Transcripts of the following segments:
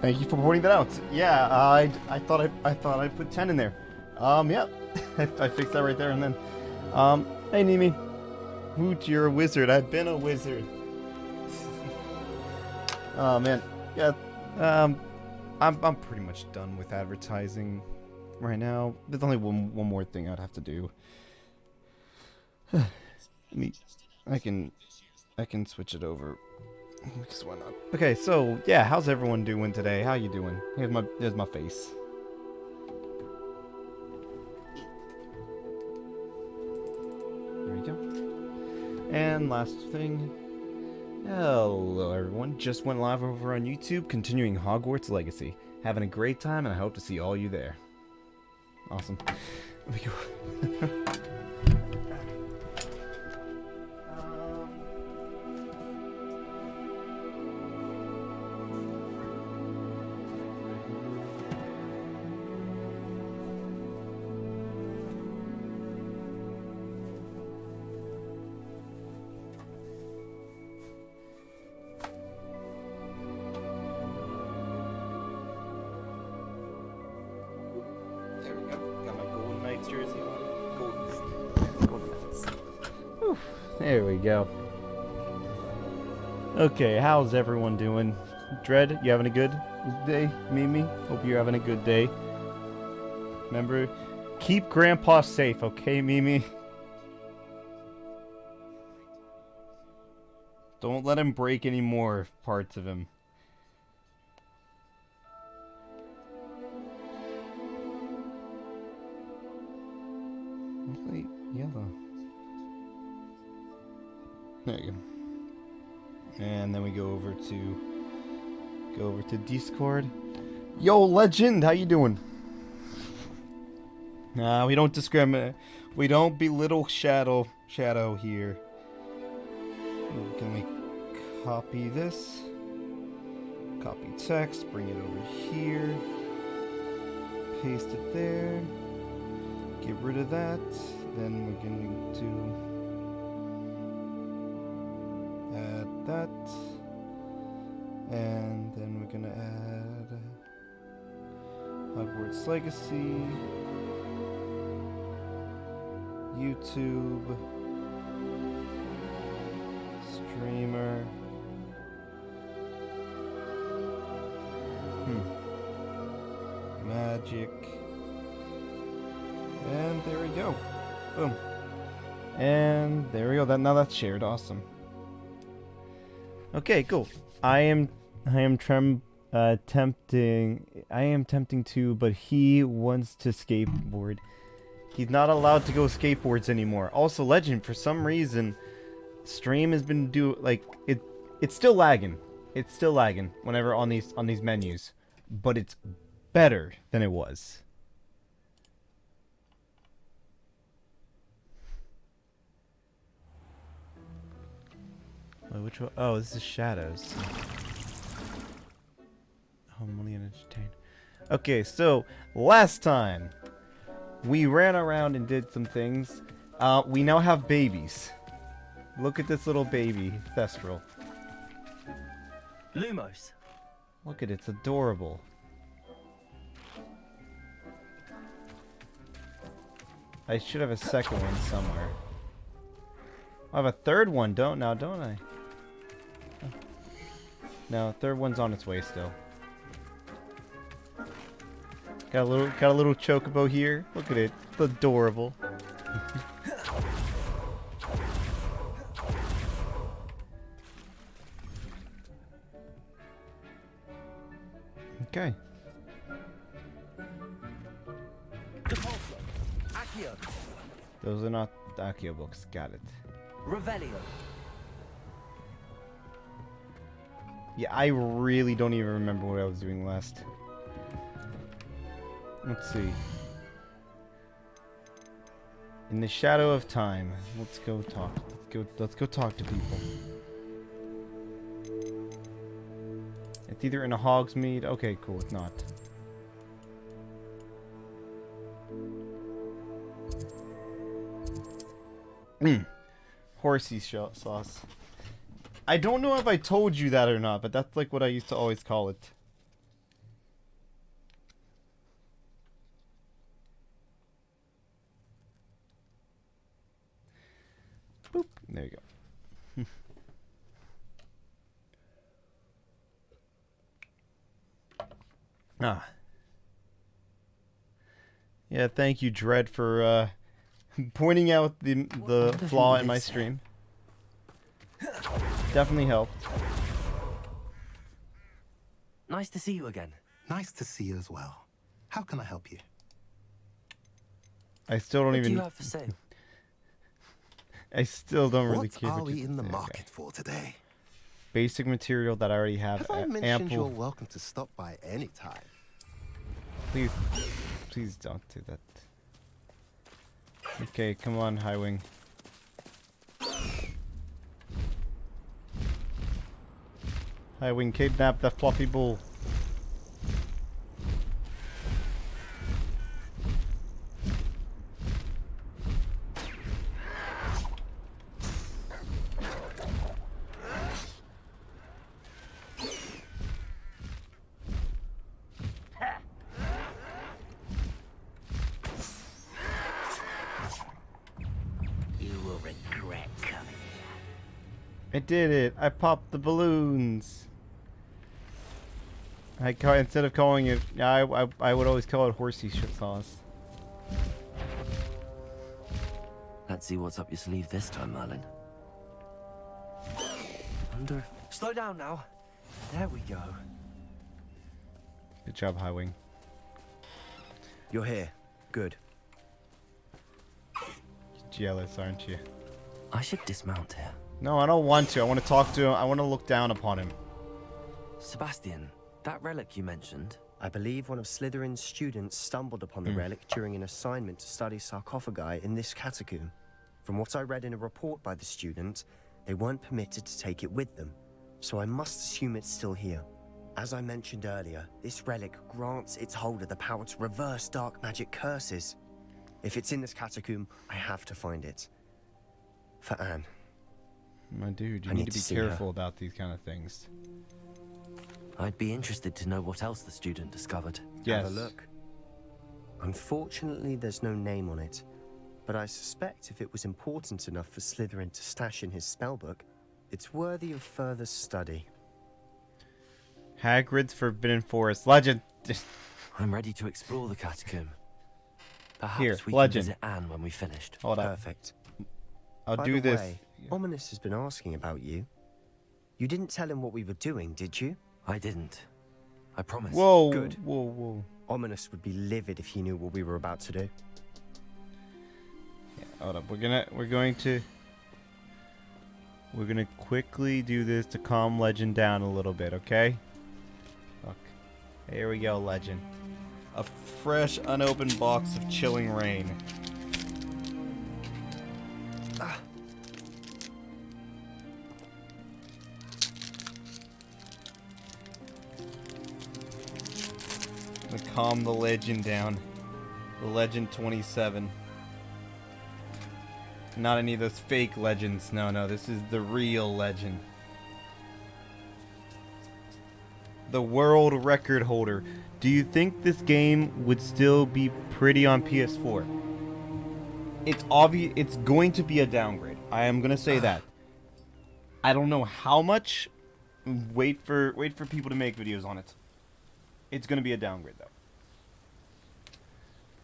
Thank you for pointing that out. Yeah, I thought I put 10 in there. Yeah, I fixed that right there and then. Hey Nimi, Woot, you're a wizard. I've been a wizard. Oh man, yeah. I'm pretty much done with advertising right now. There's only one more thing I'd have to do. I can switch it over. Because why not? Okay, so yeah, how's everyone doing today? How you doing? Here's my face. There we go. And last thing. Hello everyone. Just went live over on YouTube, continuing Hogwarts Legacy. Having a great time, and I hope to see all you there. Awesome. There we go. Jersey on. Golden Knights. Whew, there we go. Okay, how's everyone doing? Dread, you having a good day? Mimi, hope you're having a good day. Remember, keep Grandpa safe, okay, Mimi? Don't let him break any more parts of him. Yellow. There you go. And then we go over to Discord. Yo, Legend, how you doing? Nah, we don't discriminate. We don't belittle Shadow here. Can we copy this? Copy text, bring it over here. Paste it there. Get rid of that. Then we're going to add that. And then we're going to add Hogwarts Legacy, YouTube, streamer. Magic. And there we go. Boom. And there we go. Now that's shared. Awesome. Okay, cool. I am tempting to, but he wants to skateboard. He's not allowed to go skateboards anymore. Also, Legend, for some reason, stream has been it's still lagging. It's still lagging whenever on these menus, but it's better than it was. Wait, which one? Oh, this is Shadows. Homely and entertained. Okay, so last time we ran around and did some things. We now have babies. Look at this little baby, Thestral. Lumos. Look at it, it's adorable. I should have a second one somewhere. I have a third one, don't I? No, third one's on its way still. Got a little chocobo here. Look at it. It's adorable. Okay. Those are not the Accio books. Got it. Revelio. Yeah, I really don't even remember what I was doing last. Let's see. In the shadow of time. Let's go talk. Let's go talk to people. It's either in a Hogsmeade. Okay, cool. It's not. Horsey sauce. I don't know if I told you that or not, but that's like what I used to always call it. Boop. There you go. Ah. Yeah, thank you, Dread, for pointing out the flaw in my stream. Definitely helped. Nice to see you again. Nice to see you as well. How can I help you? I still don't What even. do you have for sale? I still don't really What care. are we in the market for today? Basic material that I already have. Have I mentioned ample. you're welcome to stop by any time? Please, please don't do that. Okay, come on, Highwing. Highwing, kidnap the fluffy bull. I did it! I popped the balloons! Instead of calling it... I would always call it horsey shit sauce. Let's see what's up your sleeve this time, Merlin. Wonder... Slow down now. There we go. Good job, Highwing. You're here. Good. You're jealous, aren't you? I should dismount here. No, I don't want to. I want to talk to him. I want to look down upon him. Sebastian, that relic you mentioned. I believe one of Slytherin's students stumbled upon the relic during an assignment to study sarcophagi in this catacomb. From what I read in a report by the student, they weren't permitted to take it with them, so I must assume it's still here. As I mentioned earlier, this relic grants its holder the power to reverse dark magic curses. If it's in this catacomb, I have to find it. For Anne. My dude, you I need need to be to see careful her. about these kind of things. I'd be interested to know what else the student discovered. Yes. Have a look. Unfortunately, there's no name on it, but I suspect if it was important enough for Slytherin to stash in his spellbook, it's worthy of further study. Hagrid's Forbidden Forest. Legend. I'm ready to explore the catacomb. Perhaps Here, we legend. can visit Anne when we finished. Hold up. Perfect. I'll By do the this. way, Ominous has been asking about you. You didn't tell him what we were doing, did you? I didn't. I promise. Whoa. Good. Whoa, whoa. Ominous would be livid if he knew what we were about to do. Yeah, hold up. We're going to quickly do this to calm Legend down a little bit, okay? Look. Here we go, Legend. A fresh, unopened box of chilling rain. To calm the Legend down. The Legend 27. Not any of those fake legends. No, this is the real Legend. The world record holder. Do you think this game would still be pretty on PS4? It's obvious. It's going to be a downgrade. I am gonna say that. I don't know how much. Wait for people to make videos on it. It's gonna be a downgrade though.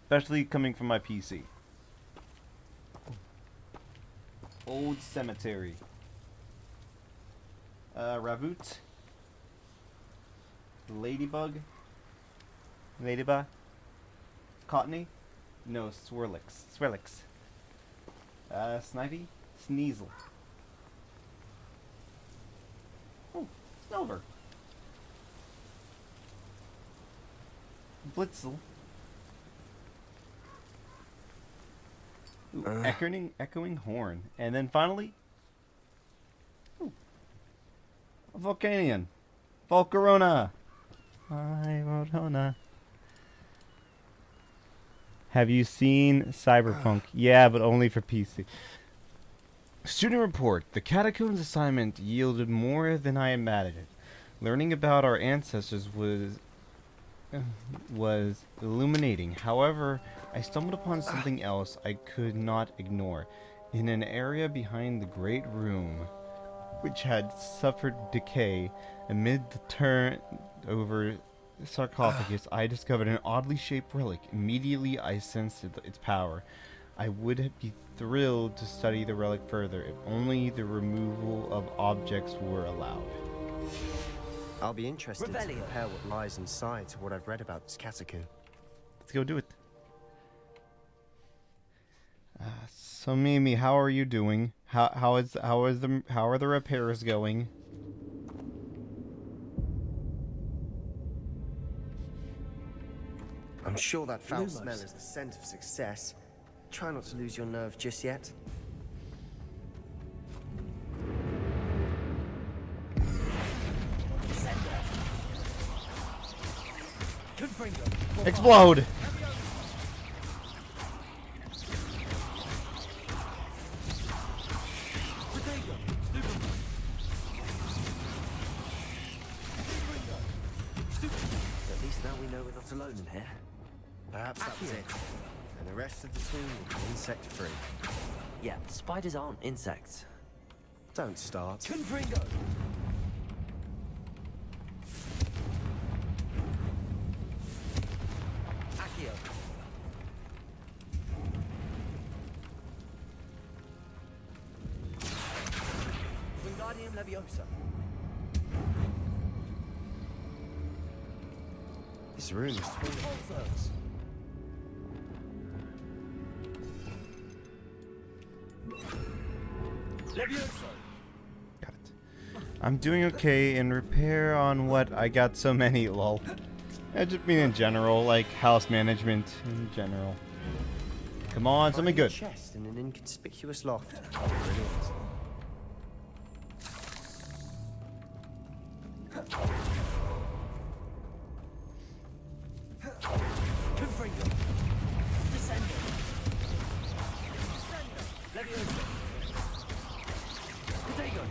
Especially coming from my PC. Old Cemetery. Ravoot. Ladybug. Cottony? No, Swirlix. Snivy? Sneasel. Oh, Snover. Blitzel. Ooh, echoing horn. And then finally, ooh, a Volcanion. Volcarona. Hi, Volcarona. Have you seen Cyberpunk? Yeah, but only for PC. Student report. The Catacombs assignment yielded more than I imagined. Learning about our ancestors was illuminating. However, I stumbled upon something else I could not ignore. In an area behind the great room, which had suffered decay, amid the turned-over sarcophagus, I discovered an oddly shaped relic. Immediately, I sensed its power. I would be thrilled to study the relic further, if only the removal of objects were allowed. I'll be interested to Revelio. compare what lies inside to what I've read about this catacomb. Let's go do it. So Mimi, how are you doing? How are the repairs going? I'm sure that foul Lumos. smell is the scent of success. Try not to lose your nerve just yet. Explode! At least now we know we're not alone in here. Perhaps that was it. And the rest of the tomb will be insect-free. Yeah, spiders aren't insects. Don't start. Confringo! Accio! Wingardium Leviosa! This room is full of Pulsars! Leviosa! Got it. I'm doing okay in repair on what I got so many, lol. I just mean in general, like house management in general. Come on, something Finding a good. chest in an inconspicuous loft. Brilliant. Confringo! Descendo! Leviosa! Protego!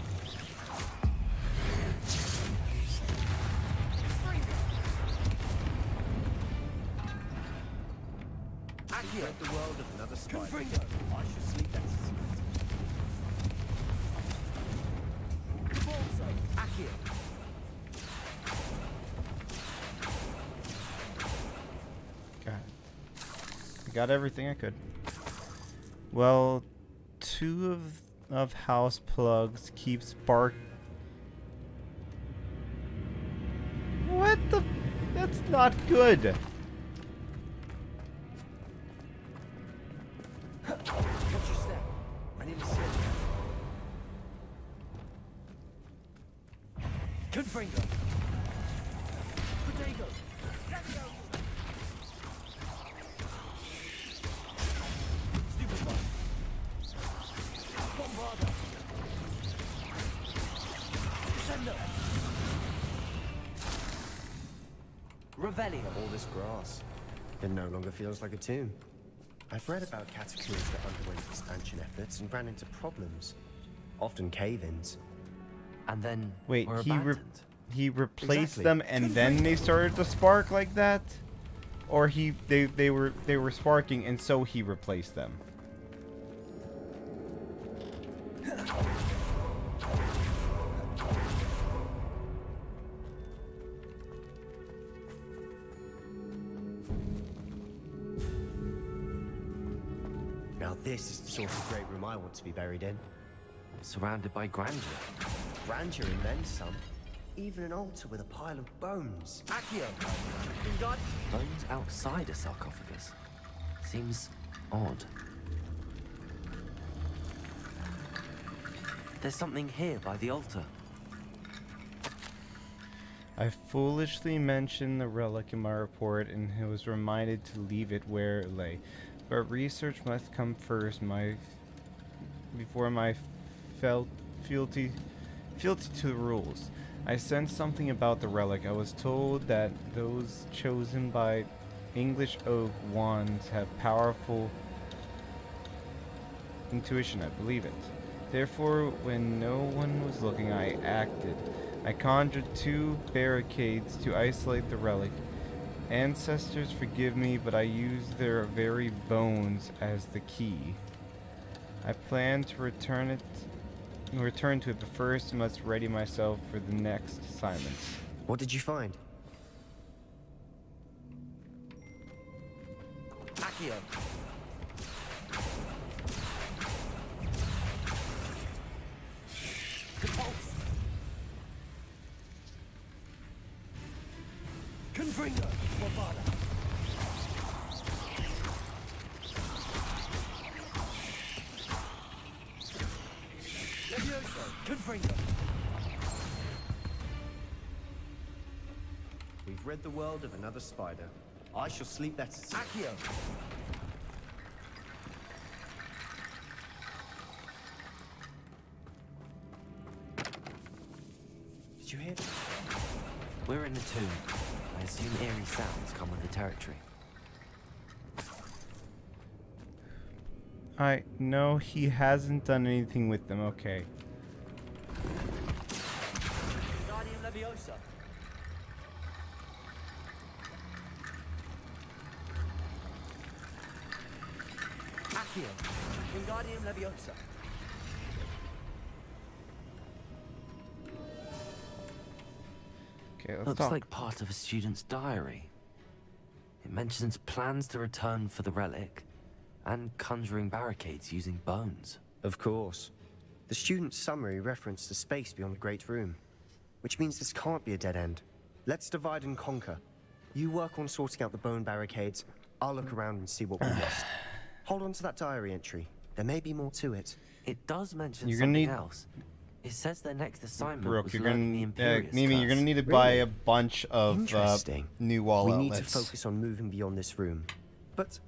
Accio! Rid the world of another spider. Confringo! I should sleep better tonight. Falso! Accio! Got it. Got everything I could. Well, two of house plugs keep spark. What the? That's not good. Watch your step. I need to slip. Confringo! Protego! Stupefy! Bombarda! Descendo! Revelio! All this grass. It no longer feels like a tomb. I've read about catacombs that underwent expansion efforts and ran into problems. Often cave-ins. And then Wait, were he abandoned. he replaced Exactly. them and then they started to spark like that, or they were sparking and so he replaced them. Now this is the sort of great room I want to be buried in. Surrounded by grandeur. Grandeur and then some. Even an altar with a pile of bones. Accio! Bones outside a sarcophagus. Seems odd. There's something here by the altar. I foolishly mentioned the relic in my report and was reminded to leave it where it lay. But research must come first, before my fealty to the rules. I sensed something about the relic. I was told that those chosen by English oak wands have powerful intuition. I believe it. Therefore, when no one was looking, I acted. I conjured 2 barricades to isolate the relic. Ancestors forgive me, but I used their very bones as the key. I plan to return to it, but first must ready myself for the next assignments. What did you find? Accio. Confringo, Movada. Levioso, Confringo. We've rid the world of another spider. I shall sleep better tonight. Accio. Did you hear that? We're in the tomb. I assume eerie sounds come with the territory. No, he hasn't done anything with them. Okay. Guardian Leviosa. Accio. Wingardium Leviosa. Okay, let's Looks talk. like part of a student's diary. It mentions plans to return for the relic and conjuring barricades using bones. Of course. The student's summary referenced a space beyond the Great Room, which means this can't be a dead end. Let's divide and conquer. You work on sorting out the bone barricades. I'll look around and see what we missed. Hold on to that diary entry. There may be more to it. It does mention You're gonna something need- else. It says their next assignment Brooke, was you're learning the gonna, Imperious Mimi, you're curse. gonna need to buy Really? a bunch of Interesting. new wall We outlets. need to focus on moving beyond this room. But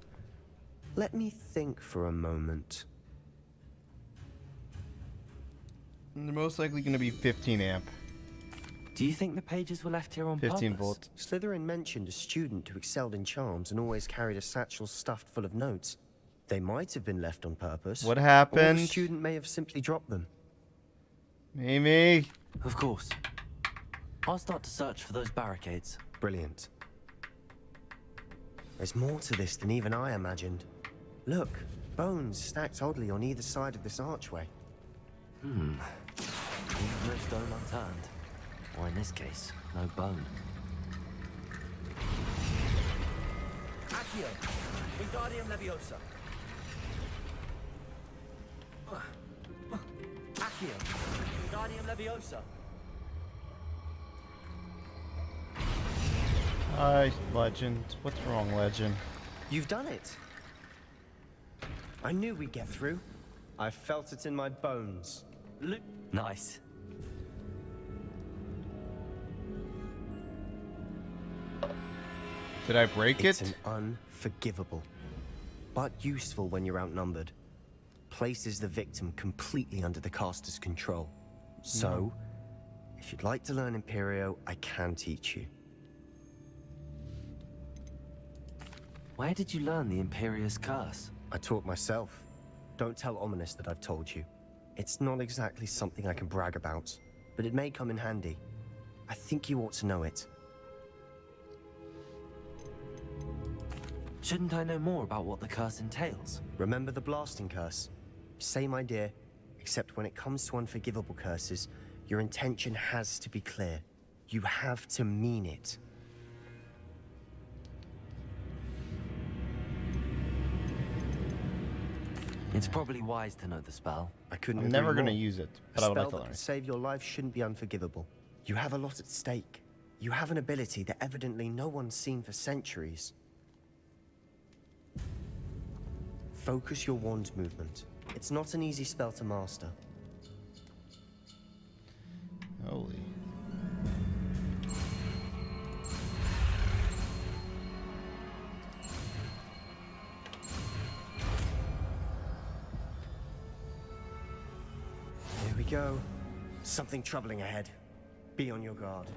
let me think for a moment. They're most likely gonna be 15 amp, Do you think the pages were left here on 15 purpose? volt. Slytherin mentioned a student who excelled in charms and always carried a satchel stuffed full of notes. They might have been left on purpose. What Or the happened? student may have simply dropped them. Mimi. Of course. I'll start to search for those barricades. Brilliant. There's more to this than even I imagined. Look, bones stacked oddly on either side of this archway. Leave no stone unturned. Or in this case, no bone. Accio. Wingardium Leviosa. Accio. Wingardium Leviosa. Hi, Legend. What's wrong, Legend? You've done it. I knew we'd get through. I felt it in my bones. Nice. Did I break It's it? an unforgivable, but useful when you're outnumbered. Places the victim completely under the caster's control. So, if you'd like to learn Imperio, I can teach you. Where did you learn the Imperious curse? I taught myself. Don't tell Ominous that I've told you. It's not exactly something I can brag about, but it may come in handy. I think you ought to know it. Shouldn't I know more about what the curse entails? Remember the blasting curse? Same idea, except when it comes to unforgivable curses, your intention has to be clear. You have to mean it. It's probably wise to know the spell. I couldn't I'm agree never gonna more. use it, A but I would spell like to that learn could it. save your life shouldn't be unforgivable. You have a lot at stake. You have an ability that evidently no one's seen for centuries. Focus your wand movement. It's not an easy spell to master. Holy. Here we go. Something troubling ahead. Be on your guard.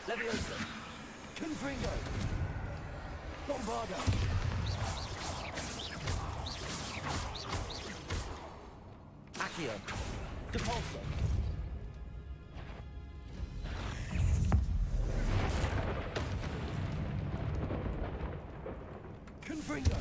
Leviosa. Confringo. Bombarda. Accio. Depulso. Confringo.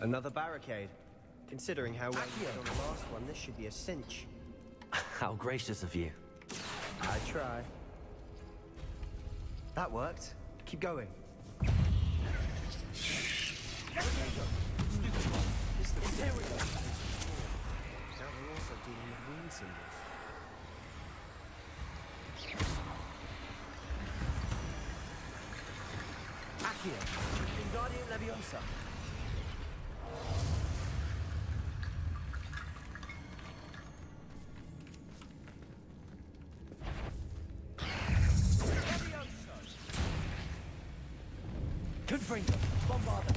Another barricade. Considering how well you Accio. did on the last one, this should be a cinch. How gracious of you. I try. That worked. Keep going. Now we're also dealing with wind symbols. Accio. Wingardium Leviosa. Confringo. Bombarda.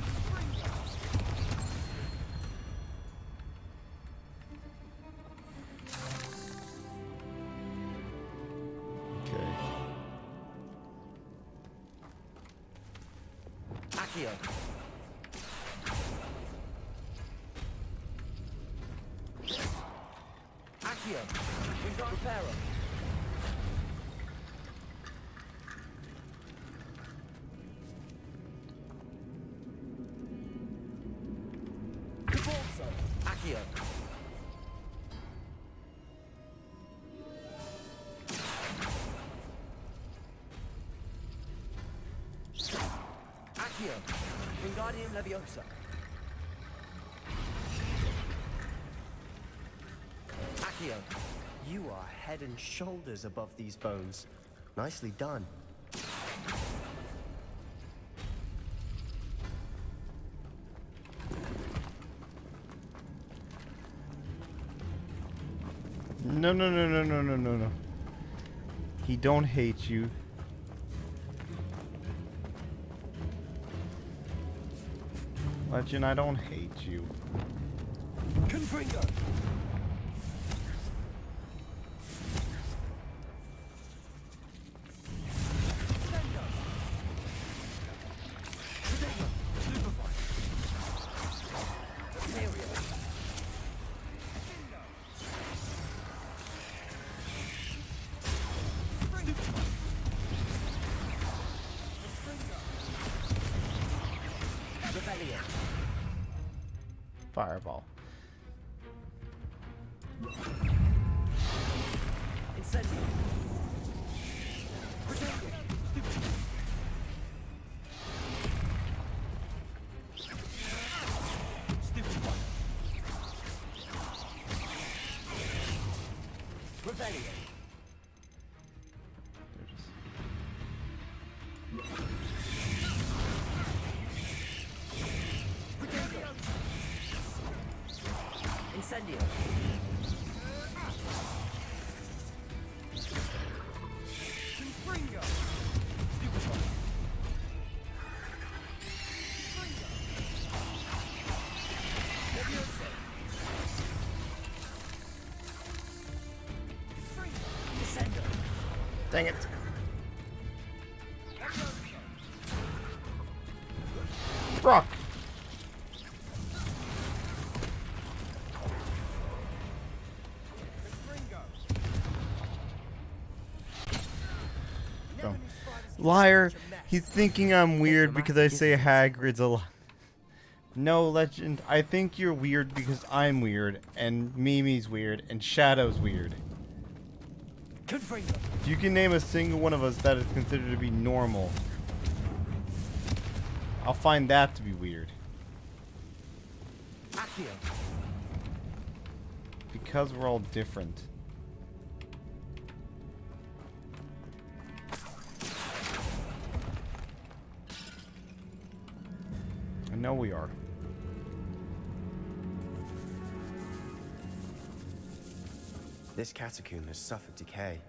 Okay. Accio. Accio. Wingardium Reparo. Depulso. Accio. Accio. Wingardium Leviosa. Accio. You are head and shoulders above these bones. Nicely done. No, no, no, no, no, no, no, no. He don't hate you. Legend, I don't hate you. Confringo. Rebellion. Fireball. Incendio. Protego. Stupid one. Rebellion. They're just... Incendio. Confringo. Stupid one. Leviosa. Descendo. Dang it. Brock. Go. Liar. He's thinking I'm weird because I say Hagrid's a lot. No, Legend. I think you're weird because I'm weird, and Mimi's weird, and Shadow's weird. Confringo. If you can name a single one of us that is considered to be normal, I'll find that to be weird. Accio. Because we're all different. I know we are. This catacomb has suffered decay,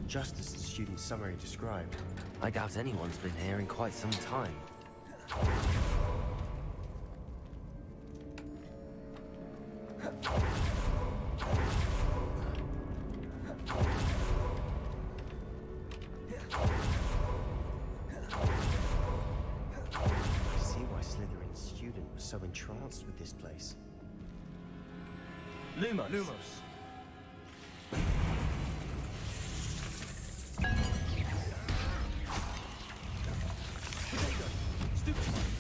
just as the student's summary described. I doubt anyone's been here in quite some time. so entranced with this place. Lumos. Lumos. Potato. Stupid.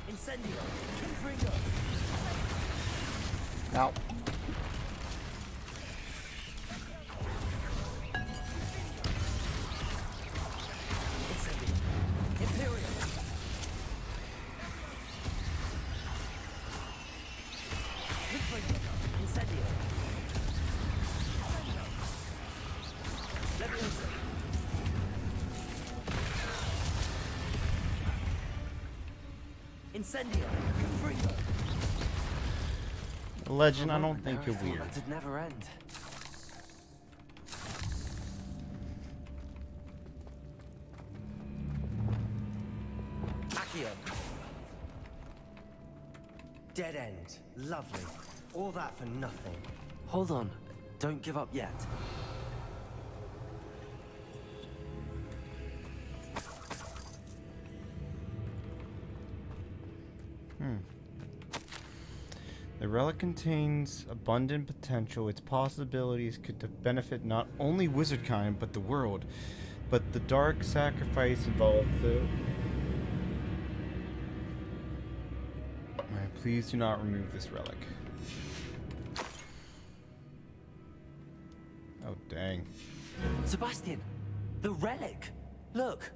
Incendio. Confringo. Now. Incendio. Imperial. Confringo. Incendio. Leviosa. Incendio. Confringo. Legend, I don't Moment think there, you're I thought weird. That'd never end. Accio. Dead end. Lovely. All that for nothing. Hold on. Don't give up yet. The relic contains abundant potential. Its possibilities could benefit not only wizardkind, but the world. But the dark sacrifice involved, though. Alright, please do not remove this relic. Oh, dang. Sebastian! The relic! Look!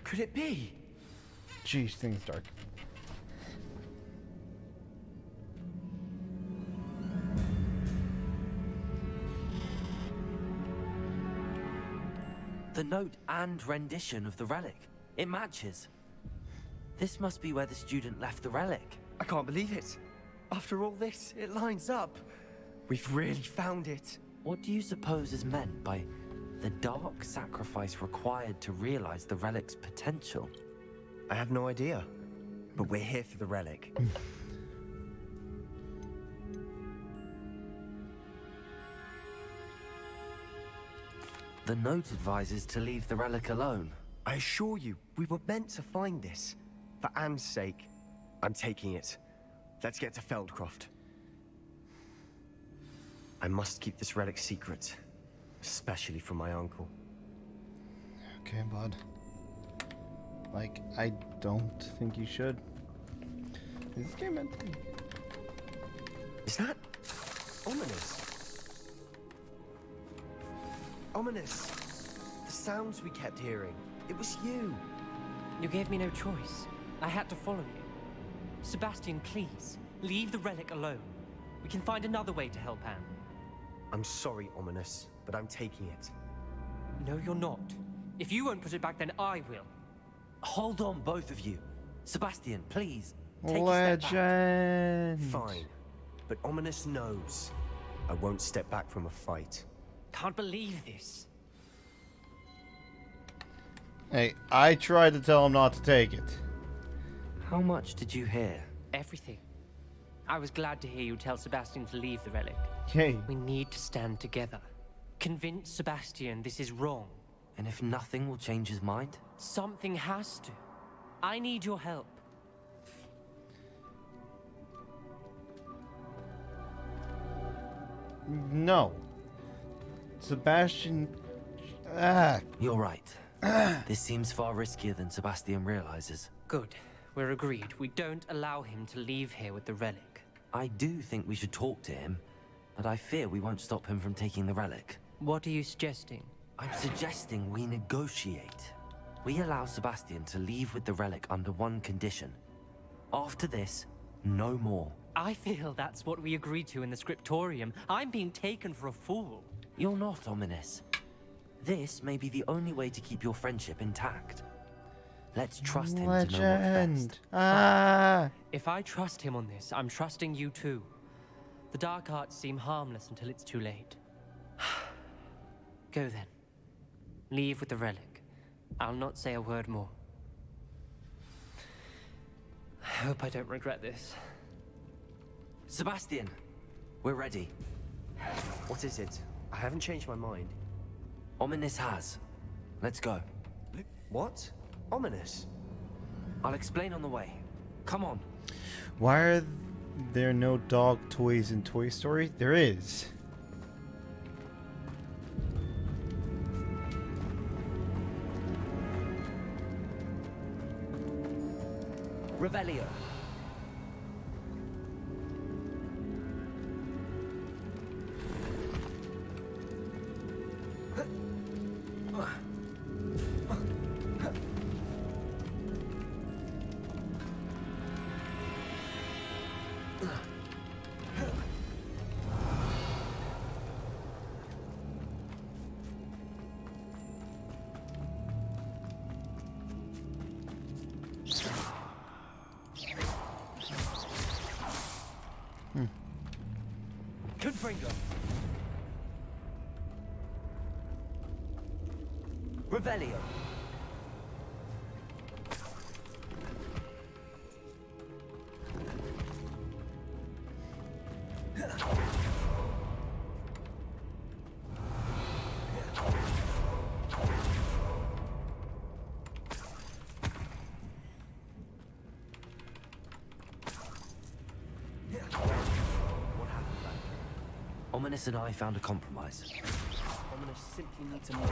Could it be? Jeez, things dark. The note and rendition of the relic. It matches. This must be where the student left the relic. I can't believe it. After all this, it lines up. We've really found it. What do you suppose is meant by the dark sacrifice required to realize the relic's potential? I have no idea. But we're here for the relic. The note advises to leave the relic alone. I assure you, we were meant to find this. For Anne's sake, I'm taking it. Let's get to Feldcroft. I must keep this relic secret. Especially from my uncle. Okay, bud. Like, I don't think you should. Is this game meant to be? Is that ominous? Ominous. The sounds we kept hearing. It was you. You gave me no choice. I had to follow you. Sebastian, please, leave the relic alone. We can find another way to help Anne. I'm sorry, Ominous, but I'm taking it. No, you're not. If you won't put it back, then I will. Hold on, both of you. Sebastian, please. Take a step back. Legend. Fine. But Ominous knows. I won't step back from a fight. Can't believe this. Hey, I tried to tell him not to take it. How much did you hear? Everything. I was glad to hear you tell Sebastian to leave the relic. Hey, We need to stand together. Convince Sebastian this is wrong. And if nothing will change his mind? Something has to. I need your help. No. Sebastian... Ah. You're right. This seems far riskier than Sebastian realizes. Good. We're agreed. We don't allow him to leave here with the relic. I do think we should talk to him, but I fear we won't stop him from taking the relic. What are you suggesting? I'm suggesting we negotiate. We allow Sebastian to leave with the relic under one condition. After this, no more. I feel that's what we agreed to in the scriptorium. I'm being taken for a fool. You're not, Ominous. This may be the only way to keep your friendship intact. Let's trust him to know what's Legend. best. Ah. If I trust him on this, I'm trusting you too. The dark arts seem harmless until it's too late. Go then. Leave with the relic. I'll not say a word more. I hope I don't regret this. Sebastian, we're ready. What is it? I haven't changed my mind. Ominous has. Let's go. What? Ominous? I'll explain on the way. Come on. Why are there no dog toys in Toy Story? There is. Revelio. Confringo. Revelio. Ominous and I found a compromise. Ominous simply needs a moment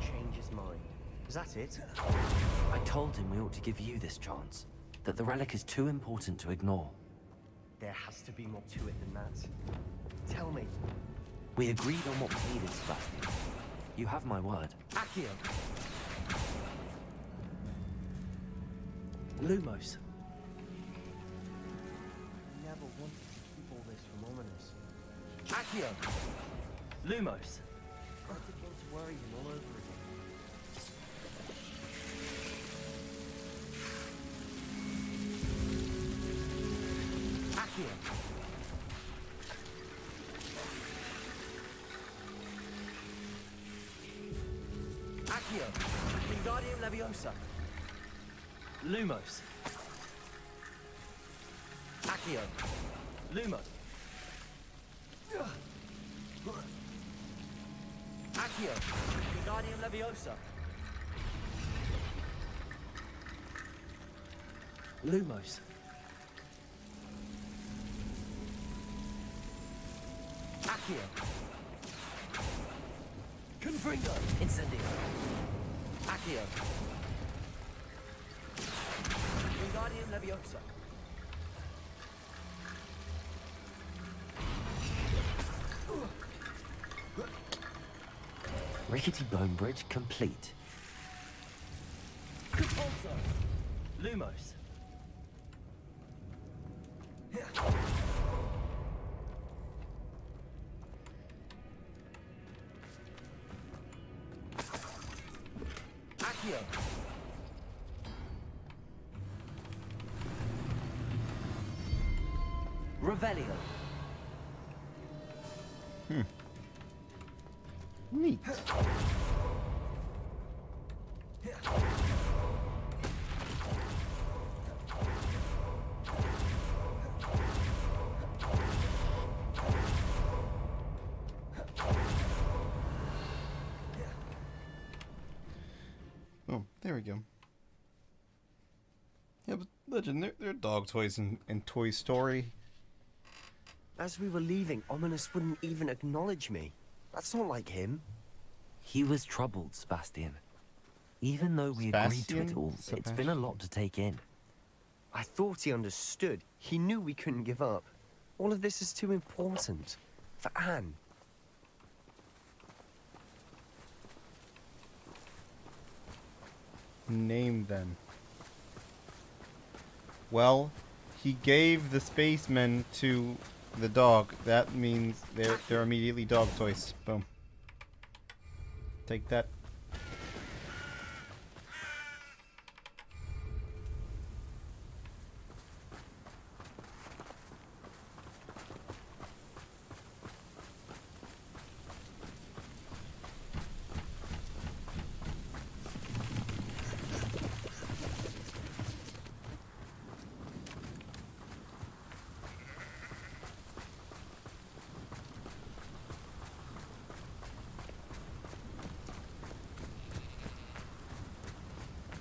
to change his mind. Is that it? I told him we ought to give you this chance. That the relic is too important to ignore. There has to be more to it than that. Tell me. We agreed on what we needed, Sebastian. You have my word. Accio. Lumos. I never wanted to keep all this from Ominous. Accio. Lumos. I didn't want to worry him all over again. Accio. Accio. Wingardium Leviosa. Lumos. Accio. Lumos. Accio. Wingardium Leviosa. Lumos. Accio. Confringo. Incendio. Accio. Wingardium Leviosa. Rickety bone bridge complete. Compulso. Lumos. Accio. Revelio. Neat. Oh, there we go. Yeah, but Legend, they're dog toys in Toy Story. As we were leaving, Ominous wouldn't even acknowledge me. That's not like him. He was troubled, Sebastian. Even though we agreed to it all, it's been a lot to take in. I thought he understood. He knew we couldn't give up. All of this is too important. For Anne. Name then. Well, he gave the spacemen to the dog. That means they're immediately dog toys. Boom. Take that.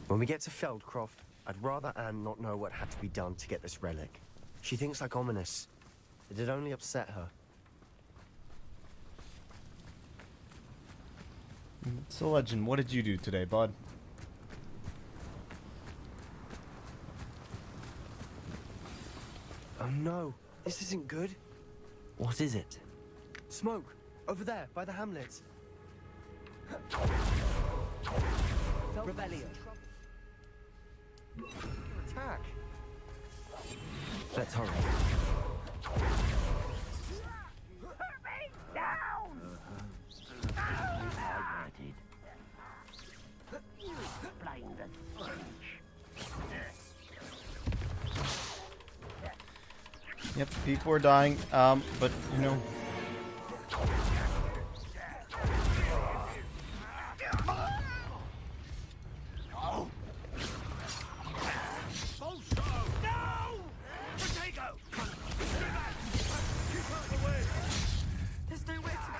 When we get to Feldcroft, I'd rather Anne not know what had to be done to get this relic. She thinks like Ominous. It'd only upset her. So, Legend, what did you do today, bud? Oh no, this isn't good. What is it? Smoke, over there, by the hamlet. Revelio. Attack. Let's hurry. Yep, people are dying. But you know. There's nowhere to go.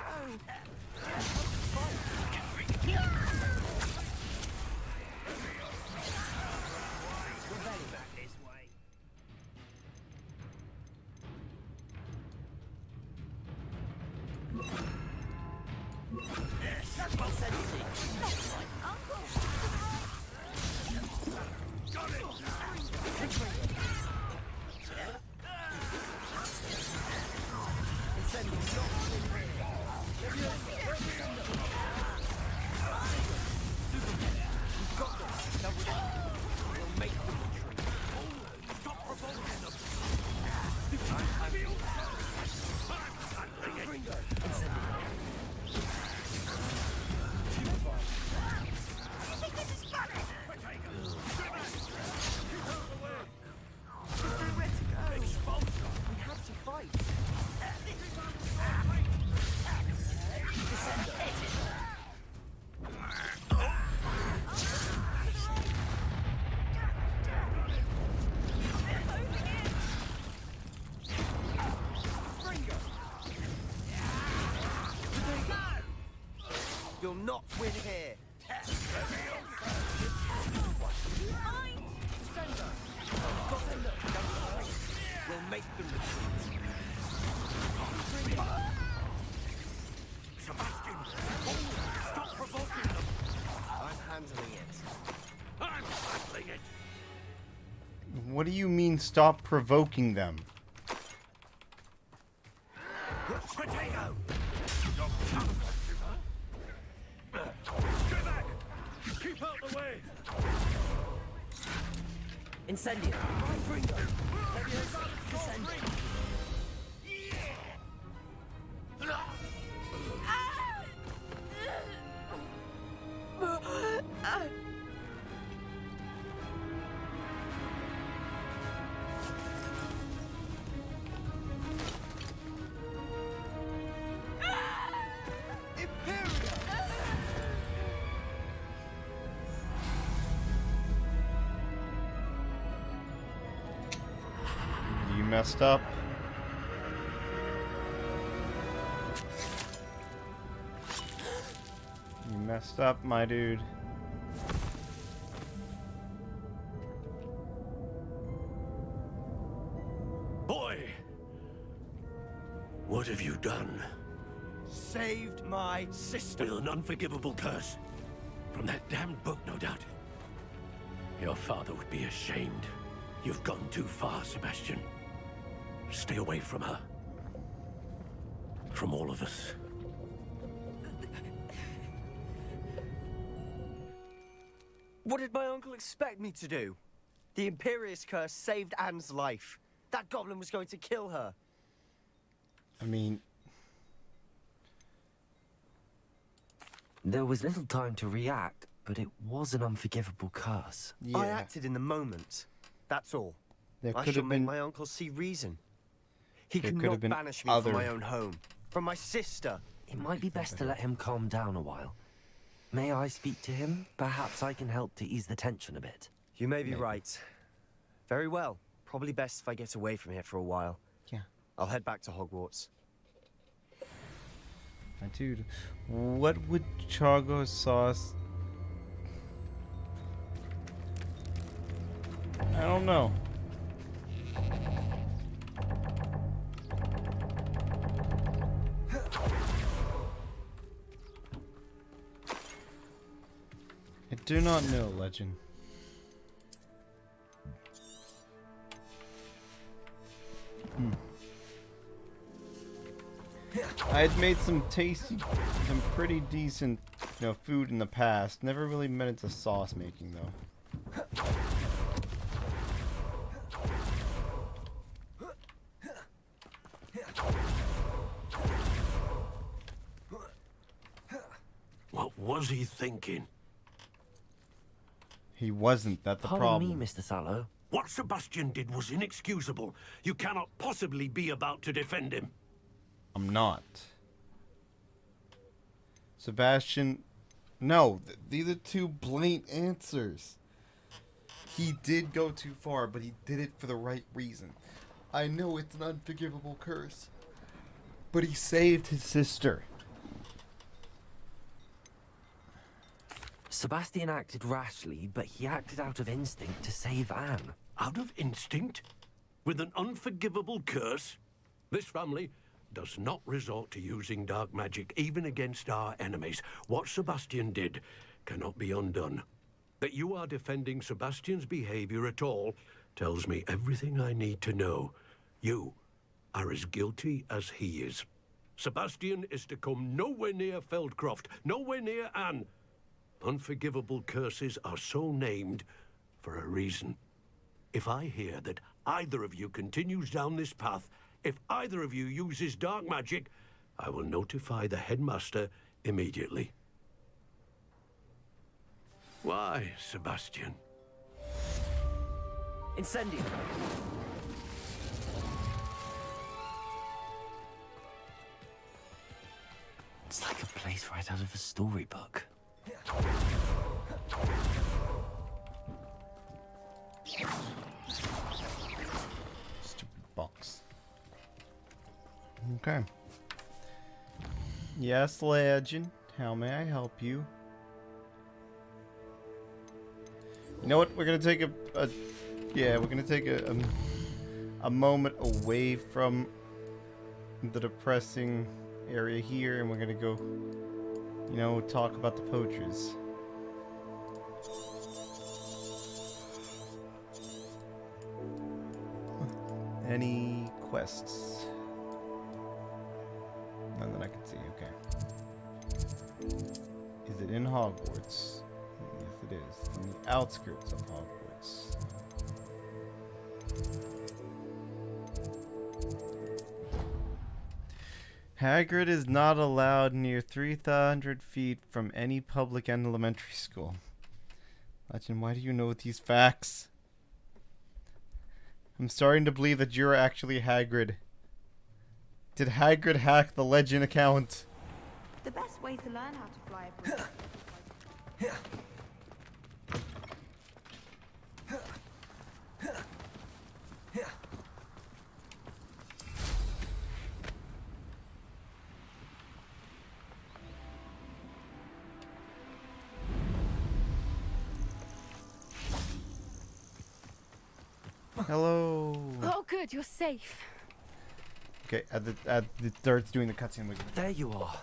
You'll not win here. We'll make them retreat. Sebastian! Stop provoking them! I'm handling it. I'm handling it! What do you mean stop provoking them? Potato! Keep out the way! Incendio. Descend. You messed up. You messed up, my dude. Boy! What have you done? Saved my sister. With an unforgivable curse. From that damned book, no doubt. Your father would be ashamed. You've gone too far, Sebastian. Stay away from her. From all of us. What did my uncle expect me to do? The Imperious curse saved Anne's life. That goblin was going to kill her. I mean, There was little time to react, but it was an unforgivable curse. yeah. I acted in the moment. That's all. There I could shall have make been. my uncle see reason. He There could could have not been banish me other- from my own home. From my sister. It might be best to let him calm down a while. May I speak to him? Perhaps I can help to ease the tension a bit. You may be Maybe. right. Very well. Probably best if I get away from here for a while. Yeah. I'll head back to Hogwarts. Dude, what would Chago sauce? I don't know. I do not know, Legend. I had made some pretty decent, food in the past. Never really been into sauce making though. What was he thinking? He wasn't. That's the Pardon problem. me, Mr. Sallow. What Sebastian did was inexcusable. You cannot possibly be about to defend him. I'm not. Sebastian, no, these are two blatant answers. He did go too far, but he did it for the right reason. I know it's an unforgivable curse, but he saved his sister. Sebastian acted rashly, but he acted out of instinct to save Anne. Out of instinct? With an unforgivable curse? This family does not resort to using dark magic even against our enemies. What Sebastian did cannot be undone. That you are defending Sebastian's behavior at all tells me everything I need to know. You are as guilty as he is. Sebastian is to come nowhere near Feldcroft, nowhere near Anne. Unforgivable curses are so named for a reason. If I hear that either of you continues down this path, if either of you uses dark magic, I will notify the headmaster immediately. Why, Sebastian? Incendio. It's like a place right out of a storybook. Stupid box. Okay. Yes, Legend. How may I help you? You know what? We're gonna take we're gonna take a moment away from the depressing area here, and we're gonna go, talk about the poachers. Any quests? None that I can see. Okay. Is it in Hogwarts? Yes, it is. In the outskirts of Hogwarts. Hagrid is not allowed near 300 feet from any public and elementary school. Legend, why do you know these facts? I'm starting to believe that you're actually Hagrid. Did Hagrid hack the Legend account? The best way to learn how to fly a broom. Hello. Oh, good, you're safe. Okay, at the starts doing the cutscene. There you are.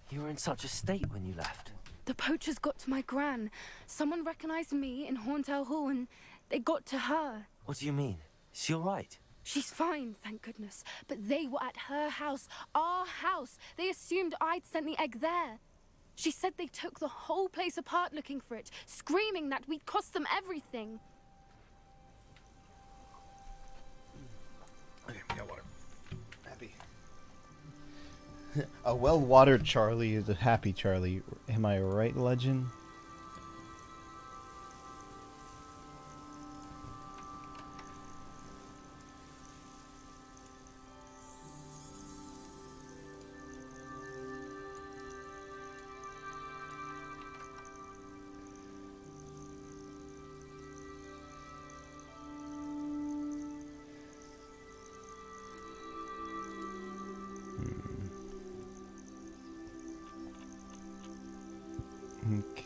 You were in such a state when you left. The poachers got to my gran. Someone recognized me in Horntail Hall and they got to her. What do you mean? Is she all right? She's fine, thank goodness. But they were at her house, our house. They assumed I'd sent the egg there. She said they took the whole place apart looking for it, screaming that we'd cost them everything. Okay, we got water. Happy. A well-watered Charlie is a happy Charlie. Am I right, Legend?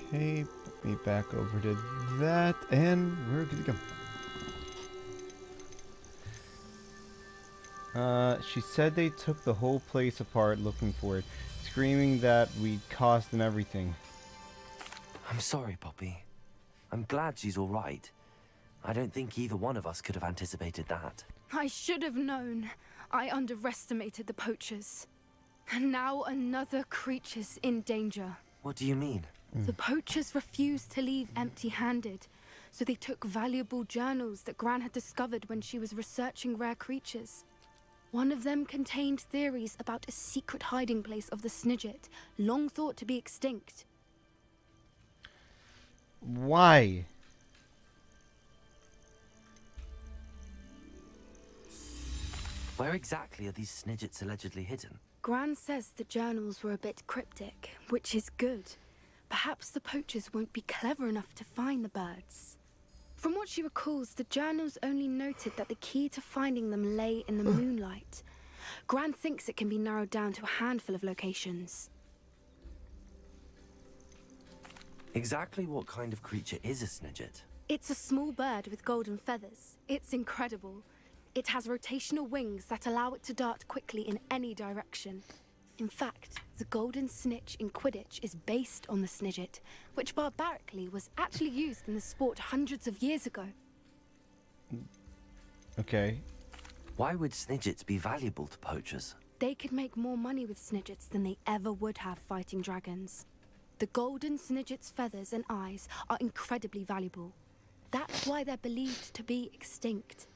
Okay, put me back over to that, and we're good to go. She said they took the whole place apart looking for it, screaming that we'd cost them everything. I'm sorry, Poppy. I'm glad she's all right. I don't think either one of us could have anticipated that. I should have known. I underestimated the poachers. And now another creature's in danger. What do you mean? The poachers refused to leave empty-handed, so they took valuable journals that Gran had discovered when she was researching rare creatures. One of them contained theories about a secret hiding place of the Snidget, long thought to be extinct. Why? Where exactly are these Snidgets allegedly hidden? Gran says the journals were a bit cryptic, which is good. Perhaps the poachers won't be clever enough to find the birds. From what she recalls, the journals only noted that the key to finding them lay in the moonlight. Gran thinks it can be narrowed down to a handful of locations. Exactly what kind of creature is a Snidget? It's a small bird with golden feathers. It's incredible. It has rotational wings that allow it to dart quickly in any direction. In fact, the golden snitch in Quidditch is based on the Snidget, which barbarically was actually used in the sport hundreds of years ago. Okay. Why would Snidgets be valuable to poachers? They could make more money with Snidgets than they ever would have fighting dragons. The golden Snidget's feathers and eyes are incredibly valuable. That's why they're believed to be extinct.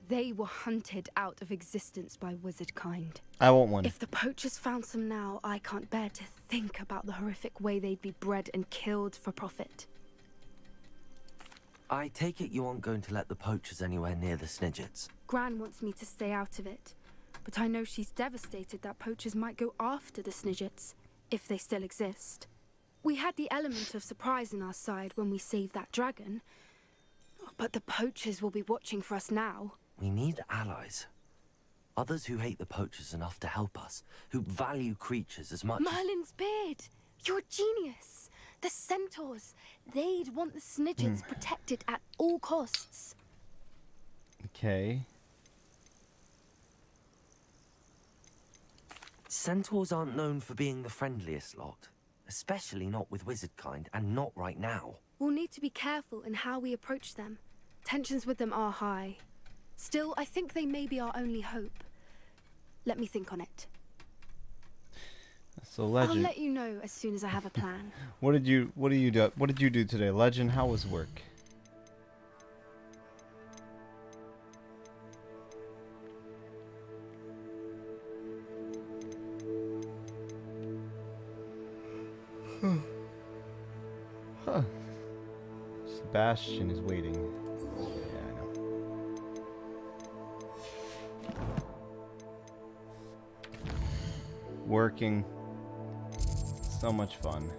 They were hunted out of existence by wizard kind. I want one. If the poachers found some now, I can't bear to think about the horrific way they'd be bred and killed for profit. I take it you aren't going to let the poachers anywhere near the Snidgets. Gran wants me to stay out of it, but I know she's devastated that poachers might go after the Snidgets, if they still exist. We had the element of surprise on our side when we saved that dragon, but the poachers will be watching for us now. We need allies. Others who hate the poachers enough to help us, who value creatures as much Merlin's beard! You're a genius! The centaurs! They'd want the Snidgets protected at all costs. Okay. Centaurs aren't known for being the friendliest lot. Especially not with wizard kind, and not right now. We'll need to be careful in how we approach them. Tensions with them are high. Still, I think they may be our only hope. Let me think on it. So Legend. I'll let you know as soon as I have a plan. What did you do today, Legend? How was work? Huh. Sebastian is waiting. Yeah, I know. Working. So much fun.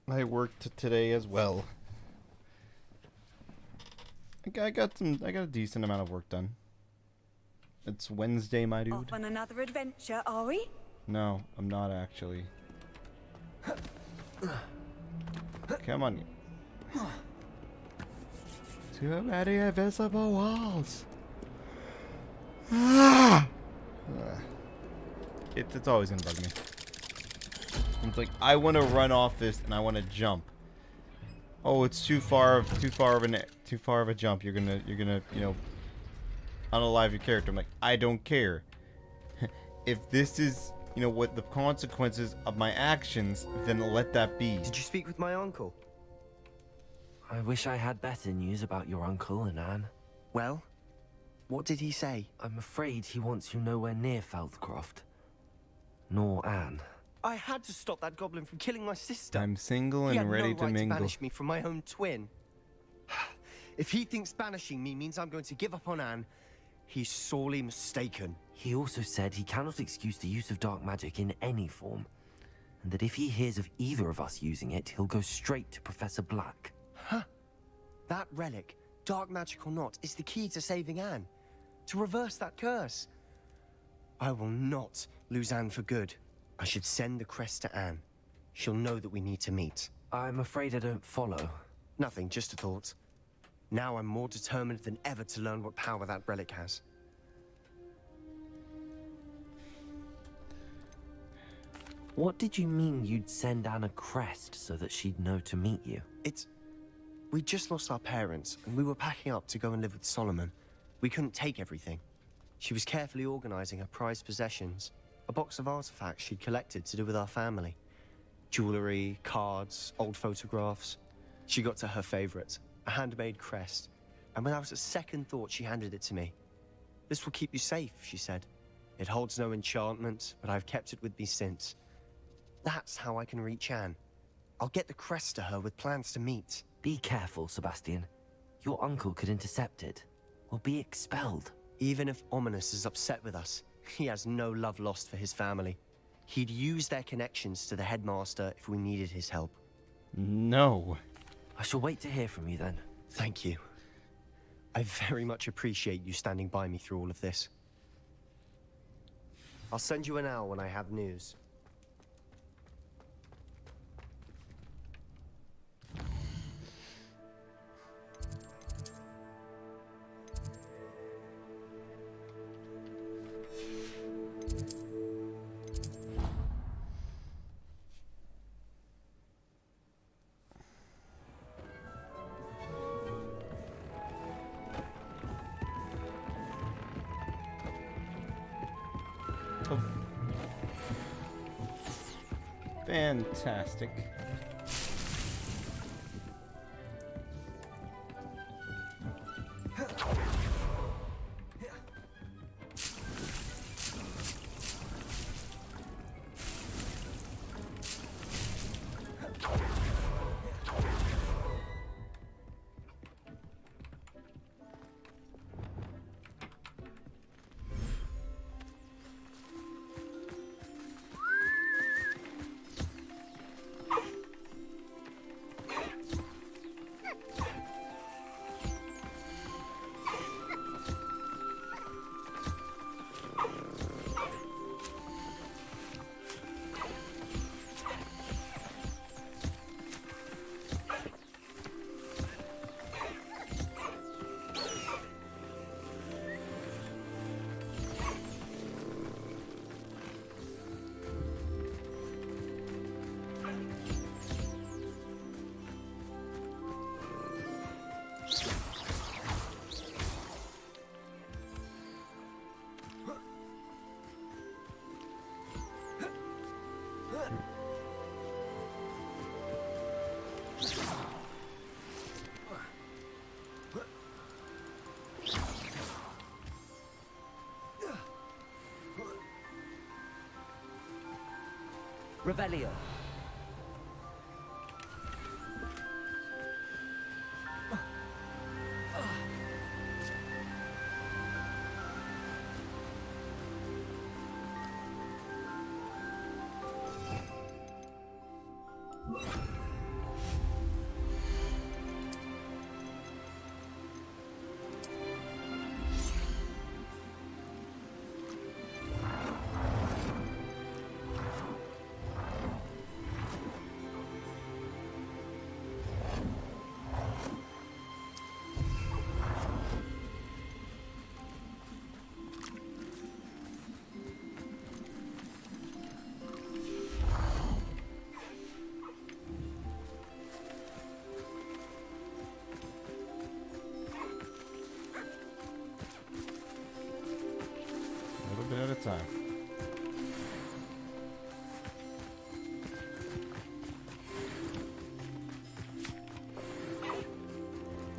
I worked today as well. I got a decent amount of work done. It's Wednesday, my dude. Off on another adventure, are we? No, I'm not actually. Come on. Too many invisible walls. Ah! It's always gonna bug me. It's like I want to run off this and I want to jump. Oh, it's too far of a jump. You're gonna unalive your character. I'm like, I don't care. If this is what the consequences of my actions, then let that be. Did you speak with my uncle? I wish I had better news about your uncle and Anne. Well, what did he say? I'm afraid he wants you nowhere near Feldcroft. Nor Anne. I had to stop that goblin from killing my sister. I'm single He and had ready no to right mingle. to banish me from my own twin. If he thinks banishing me means I'm going to give up on Anne, he's sorely mistaken. He also said he cannot excuse the use of dark magic in any form, and that if he hears of either of us using it, he'll go straight to Professor Black. Huh? That relic, dark magic or not, is the key to saving Anne. To reverse that curse. I will not lose Anne for good. I should send the crest to Anne. She'll know that we need to meet. I'm afraid I don't follow. Nothing, just a thought. Now I'm more determined than ever to learn what power that relic has. What did you mean you'd send Anne a crest so that she'd know to meet you? We just lost our parents, and we were packing up to go and live with Solomon. We couldn't take everything. She was carefully organizing her prized possessions, a box of artifacts she'd collected to do with our family. Jewelry, cards, old photographs. She got to her favorite, a handmade crest, and when I was at second thought, she handed it to me. This will keep you safe, she said. It holds no enchantment, but I've kept it with me since. That's how I can reach Anne. I'll get the crest to her with plans to meet. Be careful, Sebastian. Your uncle could intercept it, or be expelled. Even if Ominous is upset with us, he has no love lost for his family. He'd use their connections to the headmaster if we needed his help. No. I shall wait to hear from you then. Thank you. I very much appreciate you standing by me through all of this. I'll send you an owl when I have news. Fantastic. Revelio.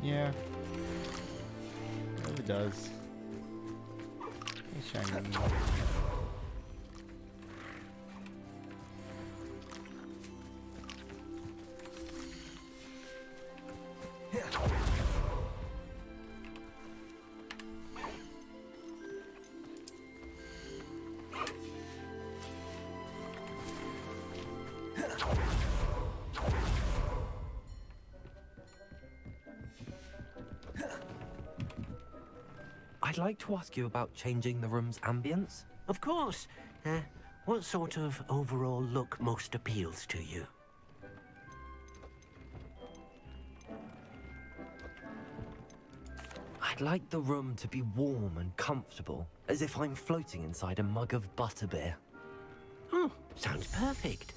Yeah. It really does. It's shining. I'd like to ask you about changing the room's ambience. Of course. What sort of overall look most appeals to you? I'd like the room to be warm and comfortable, as if I'm floating inside a mug of butterbeer. Oh, sounds perfect.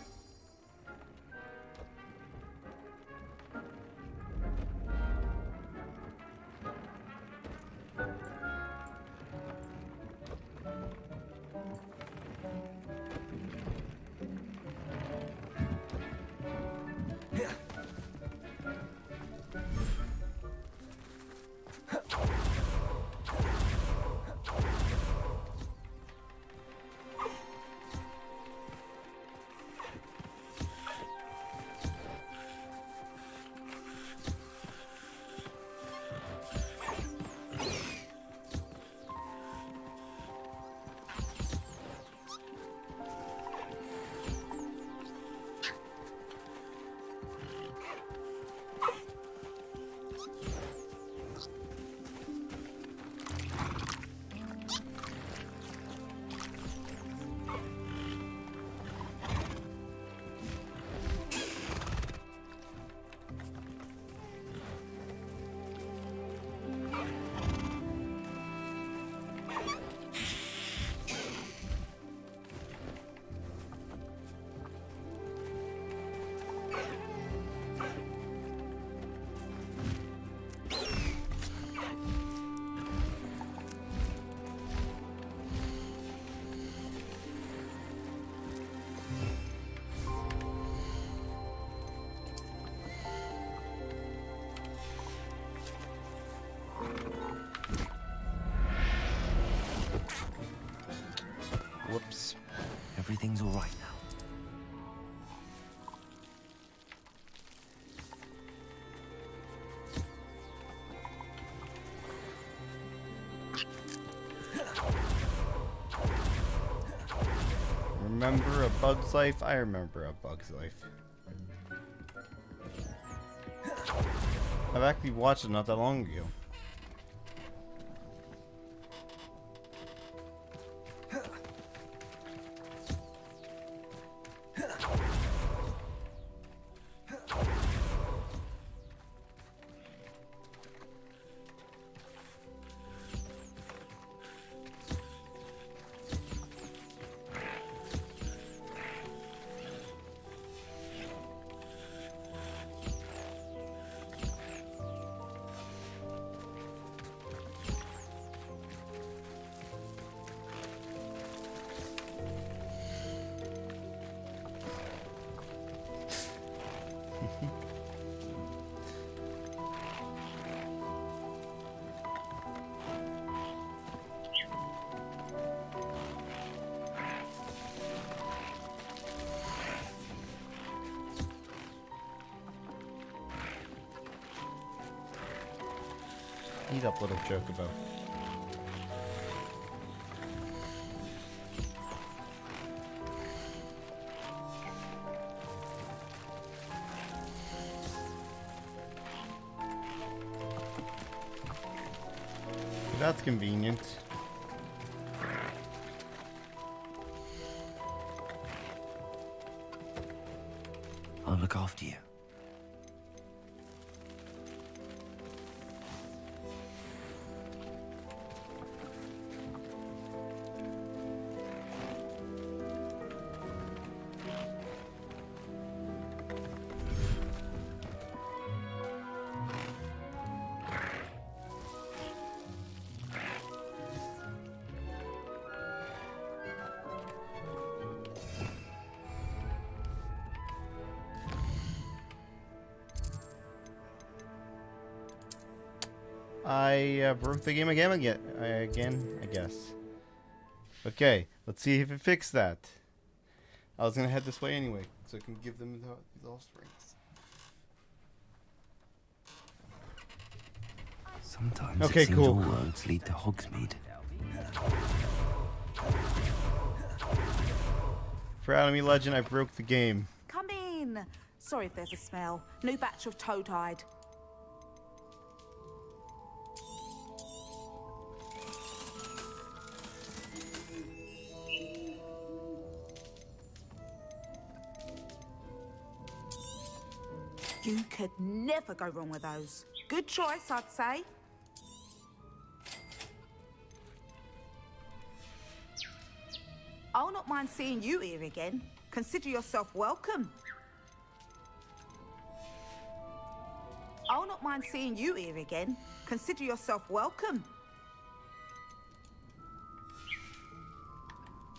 Whoops. Everything's all right now. Remember A Bug's Life? I remember A Bug's Life. I've actually watched it not that long ago. Eat up, little chocobo. That's convenient. I'll look after you. I broke the game again, I guess. Okay, let's see if it fixed that. I was gonna head this way anyway, so I can give them the offsprings. Sometimes Okay, it seems cool. all roads lead to Hogsmeade. Proud of me, legend. I broke the game. Come in. Sorry if there's a smell. New batch of toad-hide. You could never go wrong with those. Good choice, I'd say. I'll not mind seeing you here again. Consider yourself welcome. I'll not mind seeing you here again. Consider yourself welcome.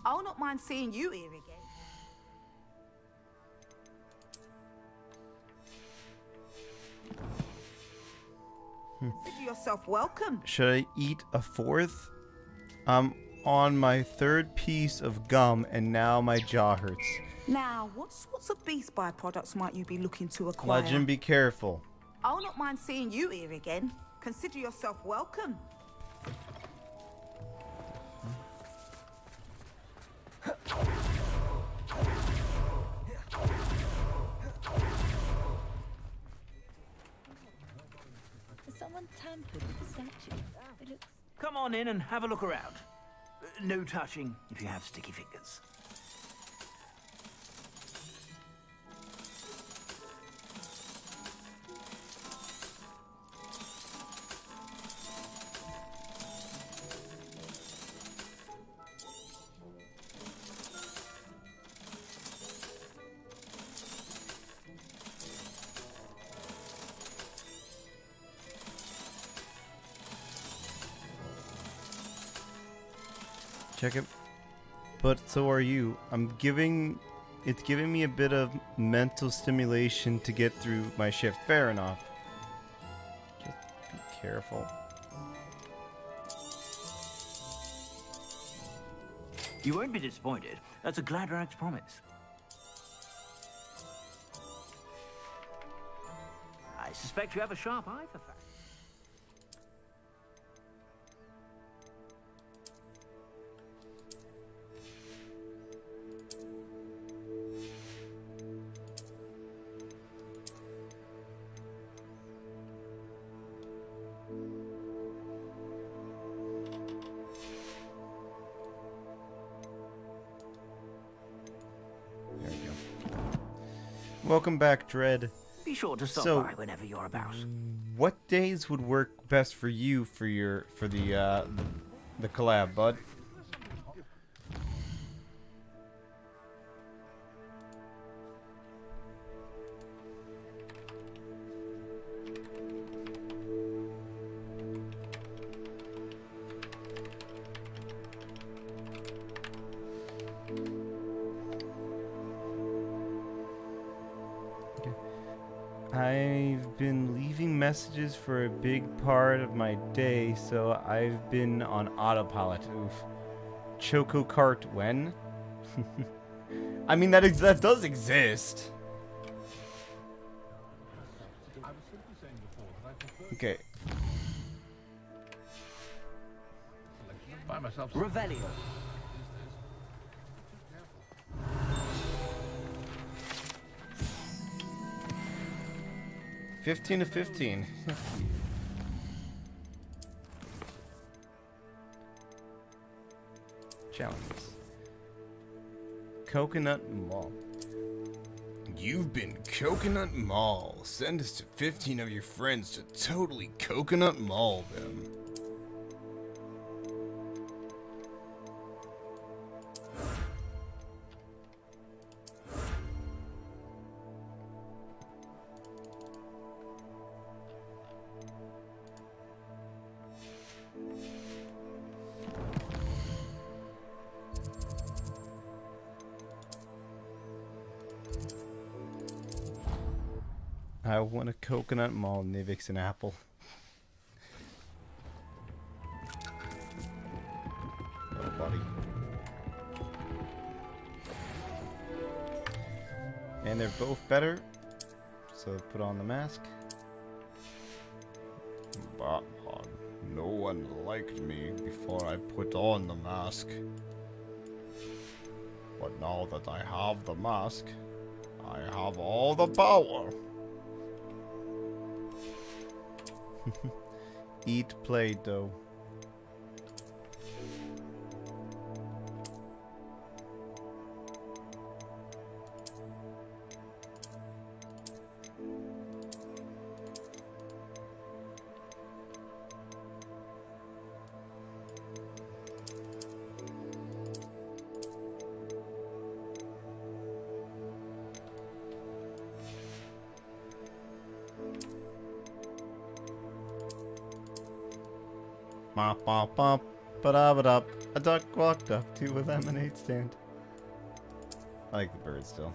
I'll not mind seeing you here again. Consider yourself welcome. Should I eat a fourth? I'm on my third piece of gum, and now my jaw hurts. Now, what sorts of beast byproducts might you be looking to acquire? Legend, be careful. I'll not mind seeing you here again. Consider yourself welcome. Someone tampered with the statue. It looks... Come on in and have a look around. No touching if you have sticky fingers. Check it. But so are you. It's giving me a bit of mental stimulation to get through my shift. Fair enough. Just be careful. You won't be disappointed. That's a Gladrax promise. I suspect you have a sharp eye for facts. There we go. Welcome back, Dread. Be sure to stop So- by whenever you're about. What days would work best for you for the collab, bud? I've been leaving messages for a big part of my day, so I've been on autopilot. Oof. Choco cart when? I mean, that does exist. Okay. Revelio. 15 to 15. Challenges. Coconut Mall. You've been Coconut Mall. Send us to 15 of your friends to totally Coconut Mall them. I want a Coconut Mall, Nivix, and Apple. both better. So put on the mask. But no one liked me before I put on the mask. But now that I have the mask, I have all the power. Eat Play-Doh. Bop, bop, bop, ba-da-ba-da. A duck walked up to a lemonade stand. I like the bird still.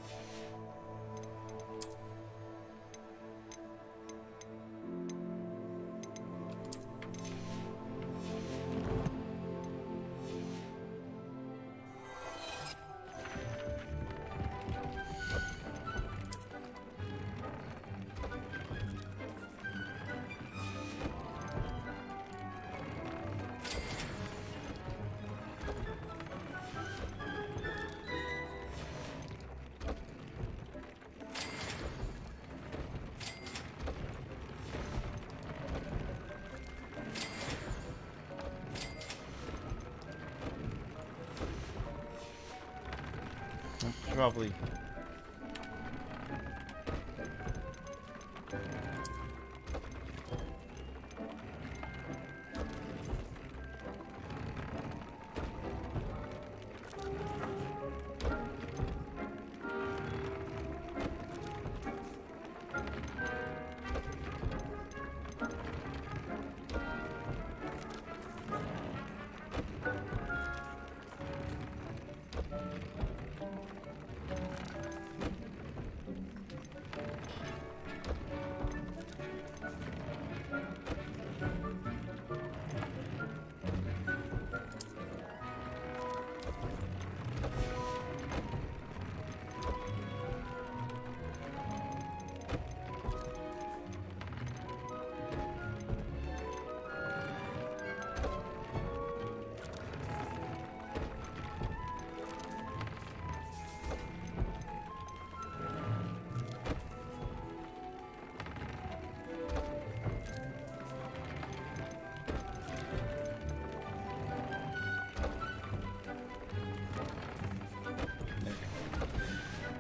Probably.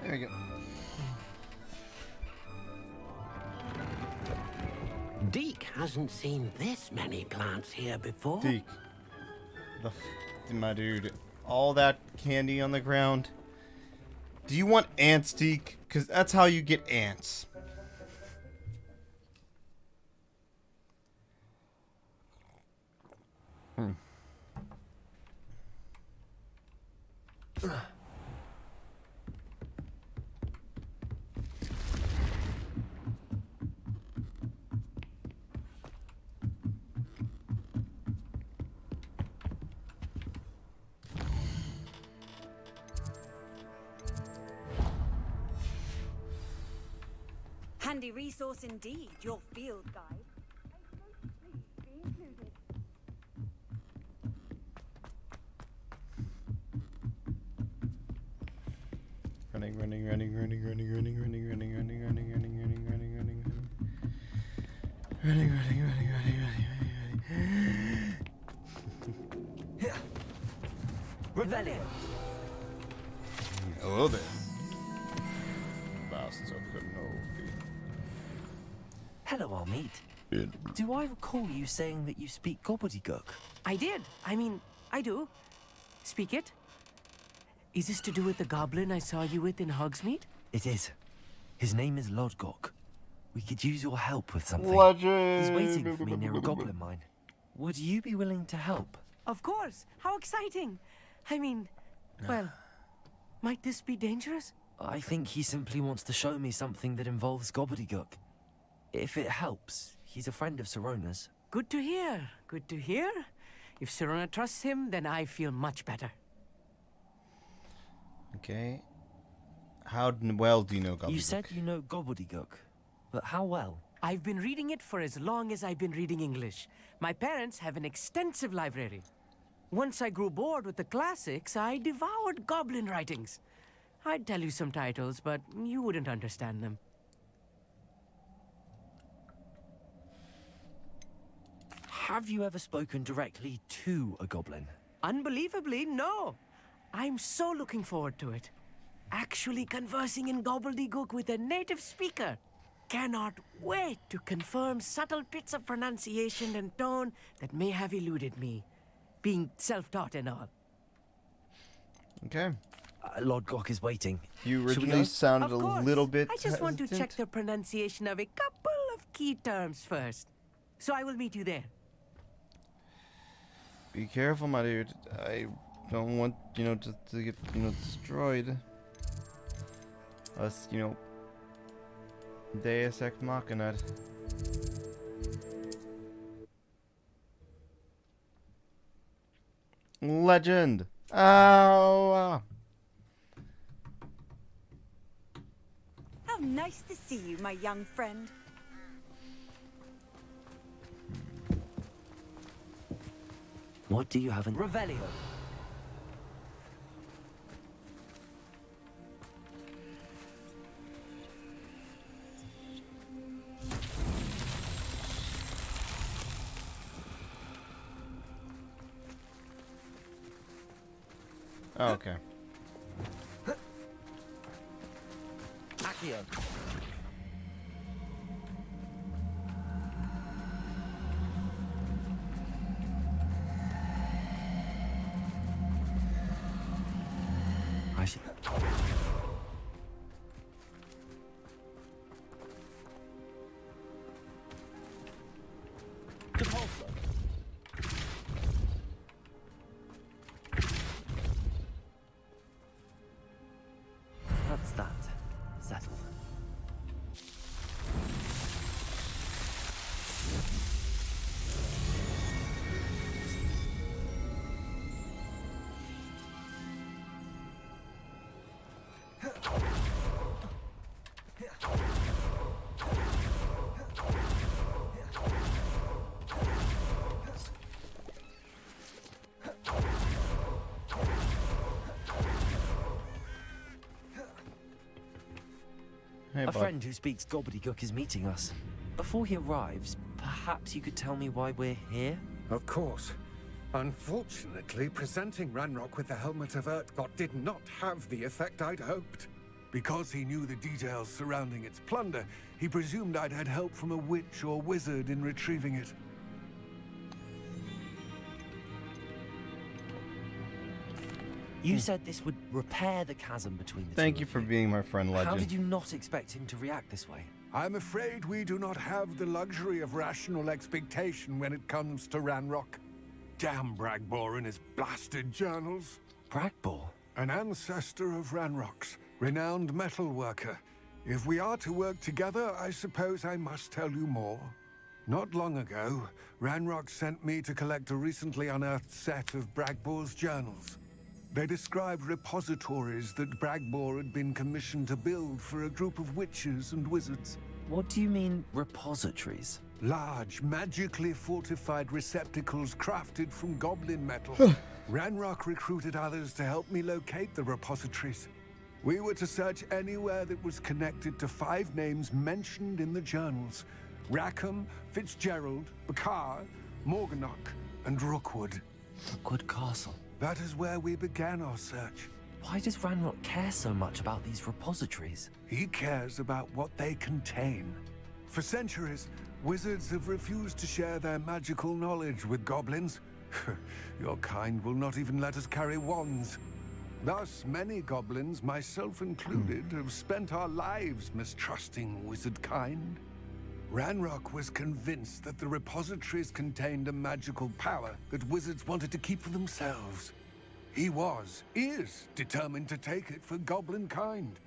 There we go. Deke hasn't seen this many plants here before. Deke. My dude. All that candy on the ground. Do you want ants, Deke? Because that's how you get ants. Handy resource indeed, your field guide. Please be included. Running, running, running, running, running, running, running, running, running, running, running, running, running, running, running. Running, running, running, running, running, running. Revelio. Hello there. Master Kenobi. Hello, old meat. Do I recall you saying that you speak gobbledygook? I did. I mean, I do. Speak it. Is this to do with the goblin I saw you with in Hogsmeade? It is. His name is Lodgok. We could use your help with something. Legend. He's waiting for me near a goblin mine. Would you be willing to help? Of course. How exciting. I mean, well, might this be dangerous? I think he simply wants to show me something that involves gobbledygook. If it helps, he's a friend of Sirona's. Good to hear. Good to hear. If Sirona trusts him, then I feel much better. Okay. How well do you know gobbledygook? You said you know gobbledygook, but how well? I've been reading it for as long as I've been reading English. My parents have an extensive library. Once I grew bored with the classics, I devoured goblin writings. I'd tell you some titles, but you wouldn't understand them. Have you ever spoken directly to a goblin? Unbelievably, no. I'm so looking forward to it. Actually conversing in gobbledygook with a native speaker. Cannot wait to confirm subtle bits of pronunciation and tone that may have eluded me, being self-taught and all. Okay. Lord Gok is waiting. You Should we originally go? sounded Of a course. little bit I just want to check hesitant. the pronunciation of a couple of key terms first. So I will meet you there. Be careful, my dude. I don't want, to get, destroyed. Us, Deus Ex Machina. Legend! Oh! How nice to see you, my young friend. What do you have in... Revelio. Oh, okay. Accio. I see. Depulso. That's that. Settled. Hey, A bud. friend who speaks gobbledygook is meeting us. Before he arrives, perhaps you could tell me why we're here? Of course. Unfortunately, presenting Ranrock with the Helmet of Urtkot did not have the effect I'd hoped. Because he knew the details surrounding its plunder, he presumed I'd had help from a witch or wizard in retrieving it. You said this would repair the chasm between the Thank two you of for being my friend, Legend. How did you not expect him to react this way? I'm afraid we do not have the luxury of rational expectation when it comes to Ranrock. Damn Bragbor and his blasted journals. Bragbor? An ancestor of Ranrock's, renowned metal worker. If we are to work together, I suppose I must tell you more. Not long ago, Ranrock sent me to collect a recently unearthed set of Bragbor's journals. They described repositories that Bragbor had been commissioned to build for a group of witches and wizards. What do you mean, repositories? Large, magically fortified receptacles crafted from goblin metal. Ranrock recruited others to help me locate the repositories. We were to search anywhere that was connected to 5 names mentioned in the journals. Rackham, Fitzgerald, Bakar, Morganach, and Rookwood. Rookwood Castle. That is where we began our search. Why does Ranrock care so much about these repositories? He cares about what they contain. For centuries, wizards have refused to share their magical knowledge with goblins. Your kind will not even let us carry wands. Thus, many goblins, myself included, have spent our lives mistrusting wizard kind. Ranrock was convinced that the repositories contained a magical power that wizards wanted to keep for themselves. He is determined to take it for goblin kind.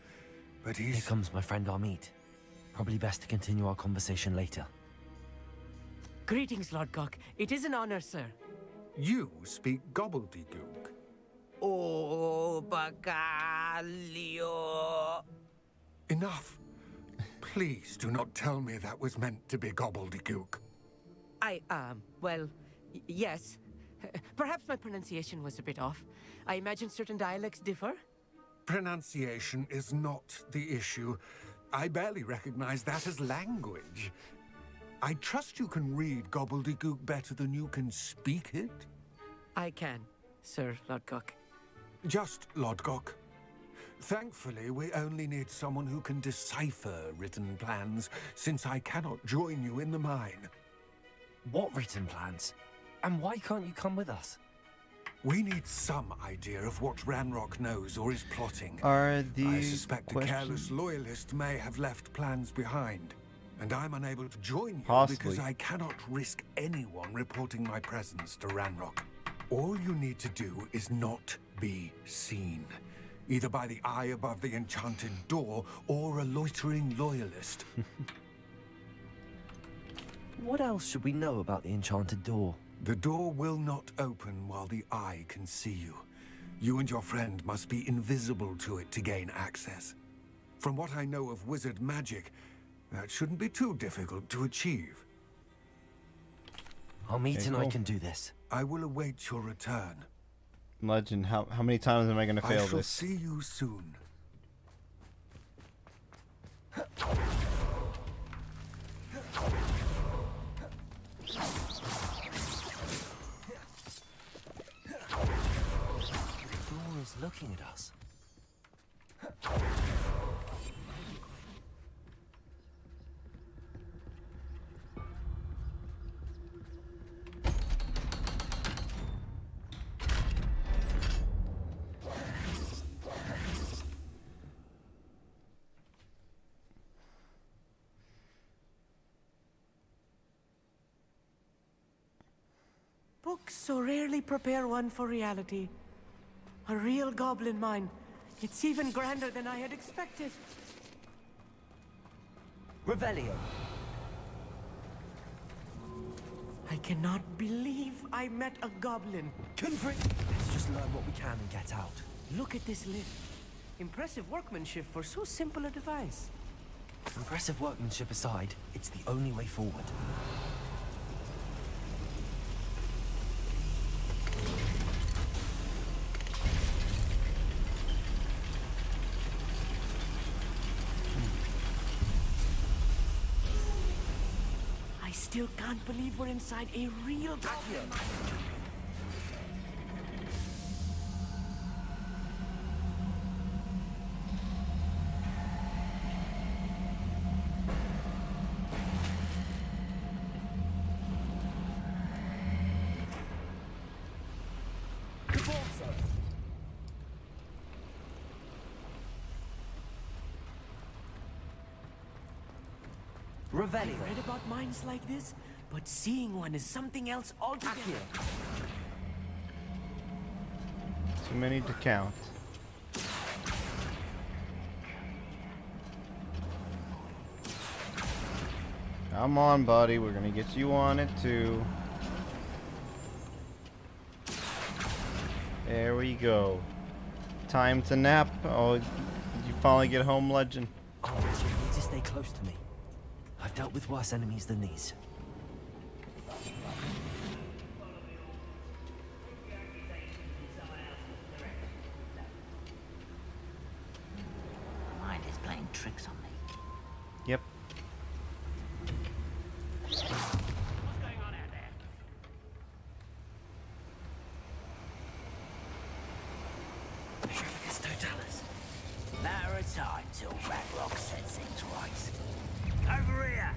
But Here he's... comes my friend Amit. Probably best to continue our conversation later. Greetings, Lord Gok. It is an honor, sir. You speak gobbledygook. Oh, Lupercalia. Enough. Please do not tell me that was meant to be gobbledygook. Well, yes. Perhaps my pronunciation was a bit off. I imagine certain dialects differ. Pronunciation is not the issue. I barely recognize that as language. I trust you can read gobbledygook better than you can speak it? I can, Sir Lodgok. Just Lodgok. Thankfully, we only need someone who can decipher written plans, since I cannot join you in the mine. What written plans? And why can't you come with us? We need some idea of what Ranrock knows or is plotting. Are I these suspect a careless loyalist may have left plans behind. And I'm unable to join you Possibly. because I cannot risk anyone reporting my presence to Ranrock. All you need to do is not be seen. Either by the eye above the enchanted door or a loitering loyalist. What else should we know about the enchanted door? The door will not open while the eye can see you. You and your friend must be invisible to it to gain access. From what I know of wizard magic, that shouldn't be too difficult to achieve. I'll meet and I cool. can do this. I will await your return. Legend, how many times am I going to fail I shall this? see you soon. The door is looking at us. Books so rarely prepare one for reality. A real goblin mine. It's even grander than I had expected. Revelio. I cannot believe I met a goblin. Let's just learn what we can and get out. Look at this lift. Impressive workmanship for so simple a device. Impressive workmanship aside, it's the only way forward. I still can't believe we're inside a real goblin mine. Revelio. I've read about mines like this, but seeing one is something else altogether. Too many to count. Come on, buddy. We're gonna get you on it too. There we go. Time to nap. Oh, did you finally get home, Legend? Oh, you need to stay close to me. I've dealt with worse enemies than these. Mind is playing tricks on me. Yep. What's going on out there? It's Totalis. Matter of time till Ragnarok sets things right. Over here!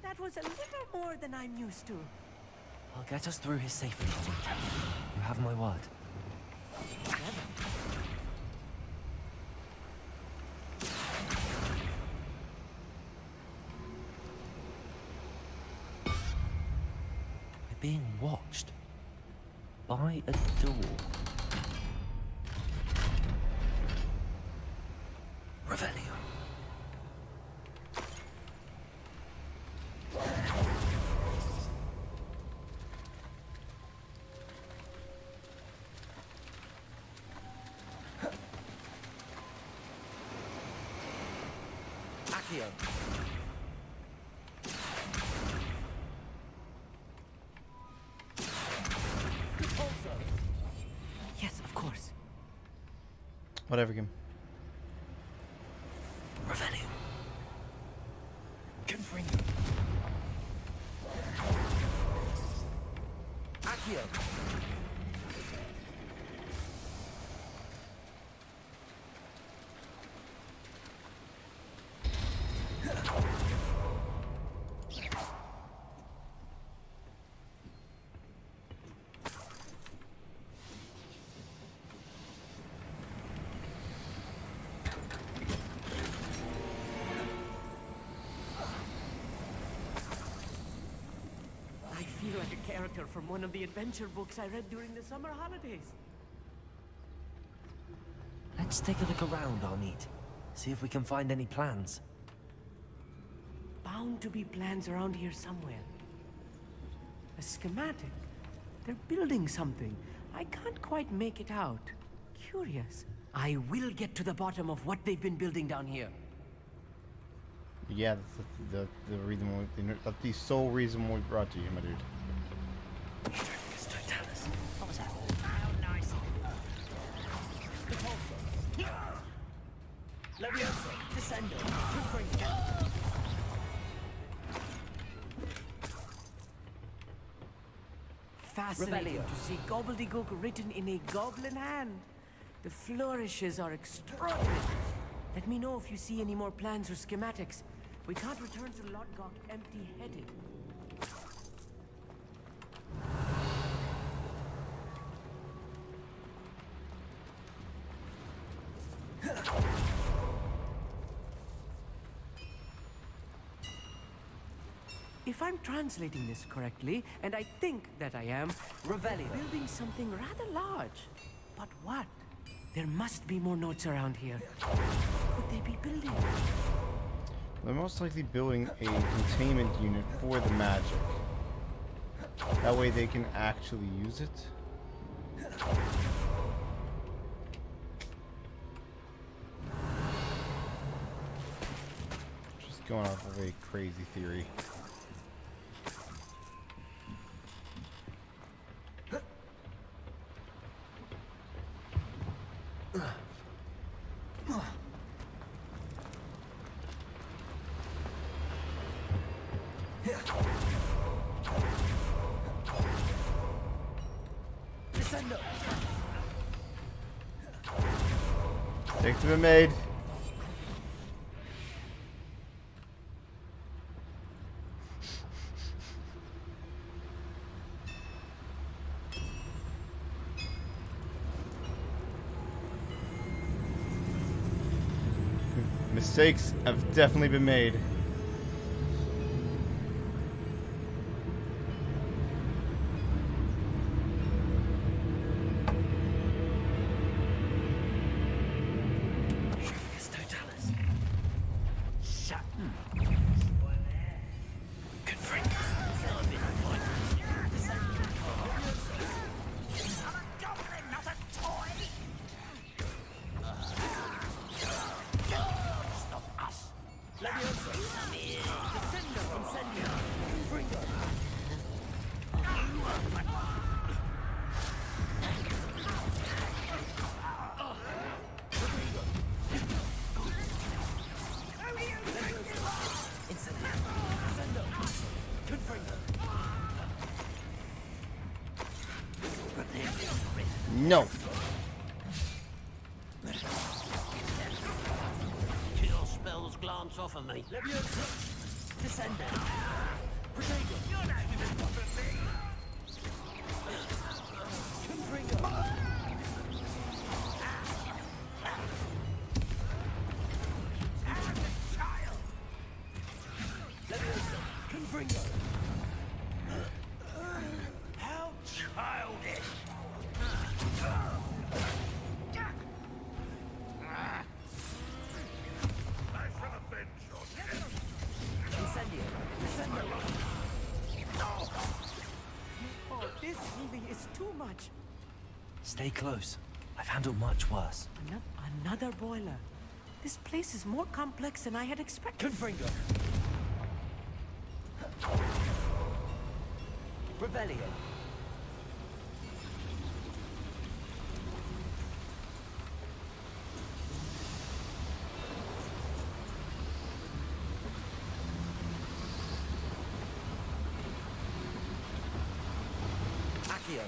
That was a little more than I'm used to. I'll get us through here safely. You have my word. being watched by a door. Revelio. Accio. Yes, of course. Whatever, game. Revelio. Confringo. Accio. I feel like a character from one of the adventure books I read during the summer holidays. Let's take a look around, Arneet. See if we can find any plans. Bound to be plans around here somewhere. A schematic. They're building something. I can't quite make it out. Curious. I will get to the bottom of what they've been building down here. Yeah, that's the reason why, that's the sole reason we brought you, my dude. What was that? How nice. Levioso, Descendo, Confringo. Fascinating to see gobbledygook written in a goblin hand. The flourishes are extraordinary. Let me know if you see any more plans or schematics. We can't return to Lodgok empty-headed. If I'm translating this correctly, and I think that I am, Revelio building something rather large. But what? There must be more notes around here. What could they be building? They're most likely building a containment unit for the magic. That way they can actually use it. Just going off of a crazy theory. Mistakes have been made. Mistakes have definitely been made. No. Kill spells glance off of me. Descend down. This really is too much. Stay close. I've handled much worse. Another boiler. This place is more complex than I had expected. Confringo. Revelio. Accio.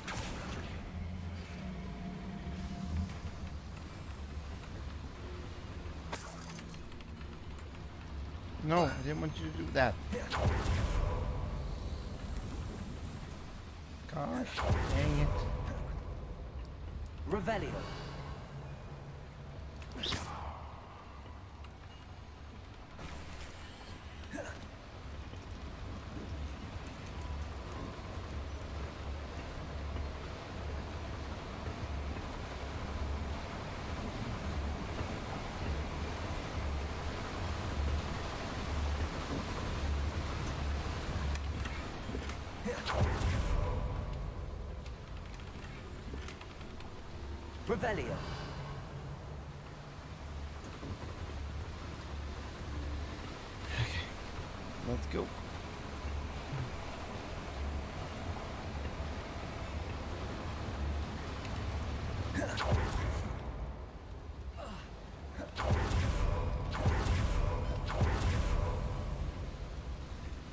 No, I didn't want you to do that. Gosh, dang it. Revelio. Revelio. Let's go.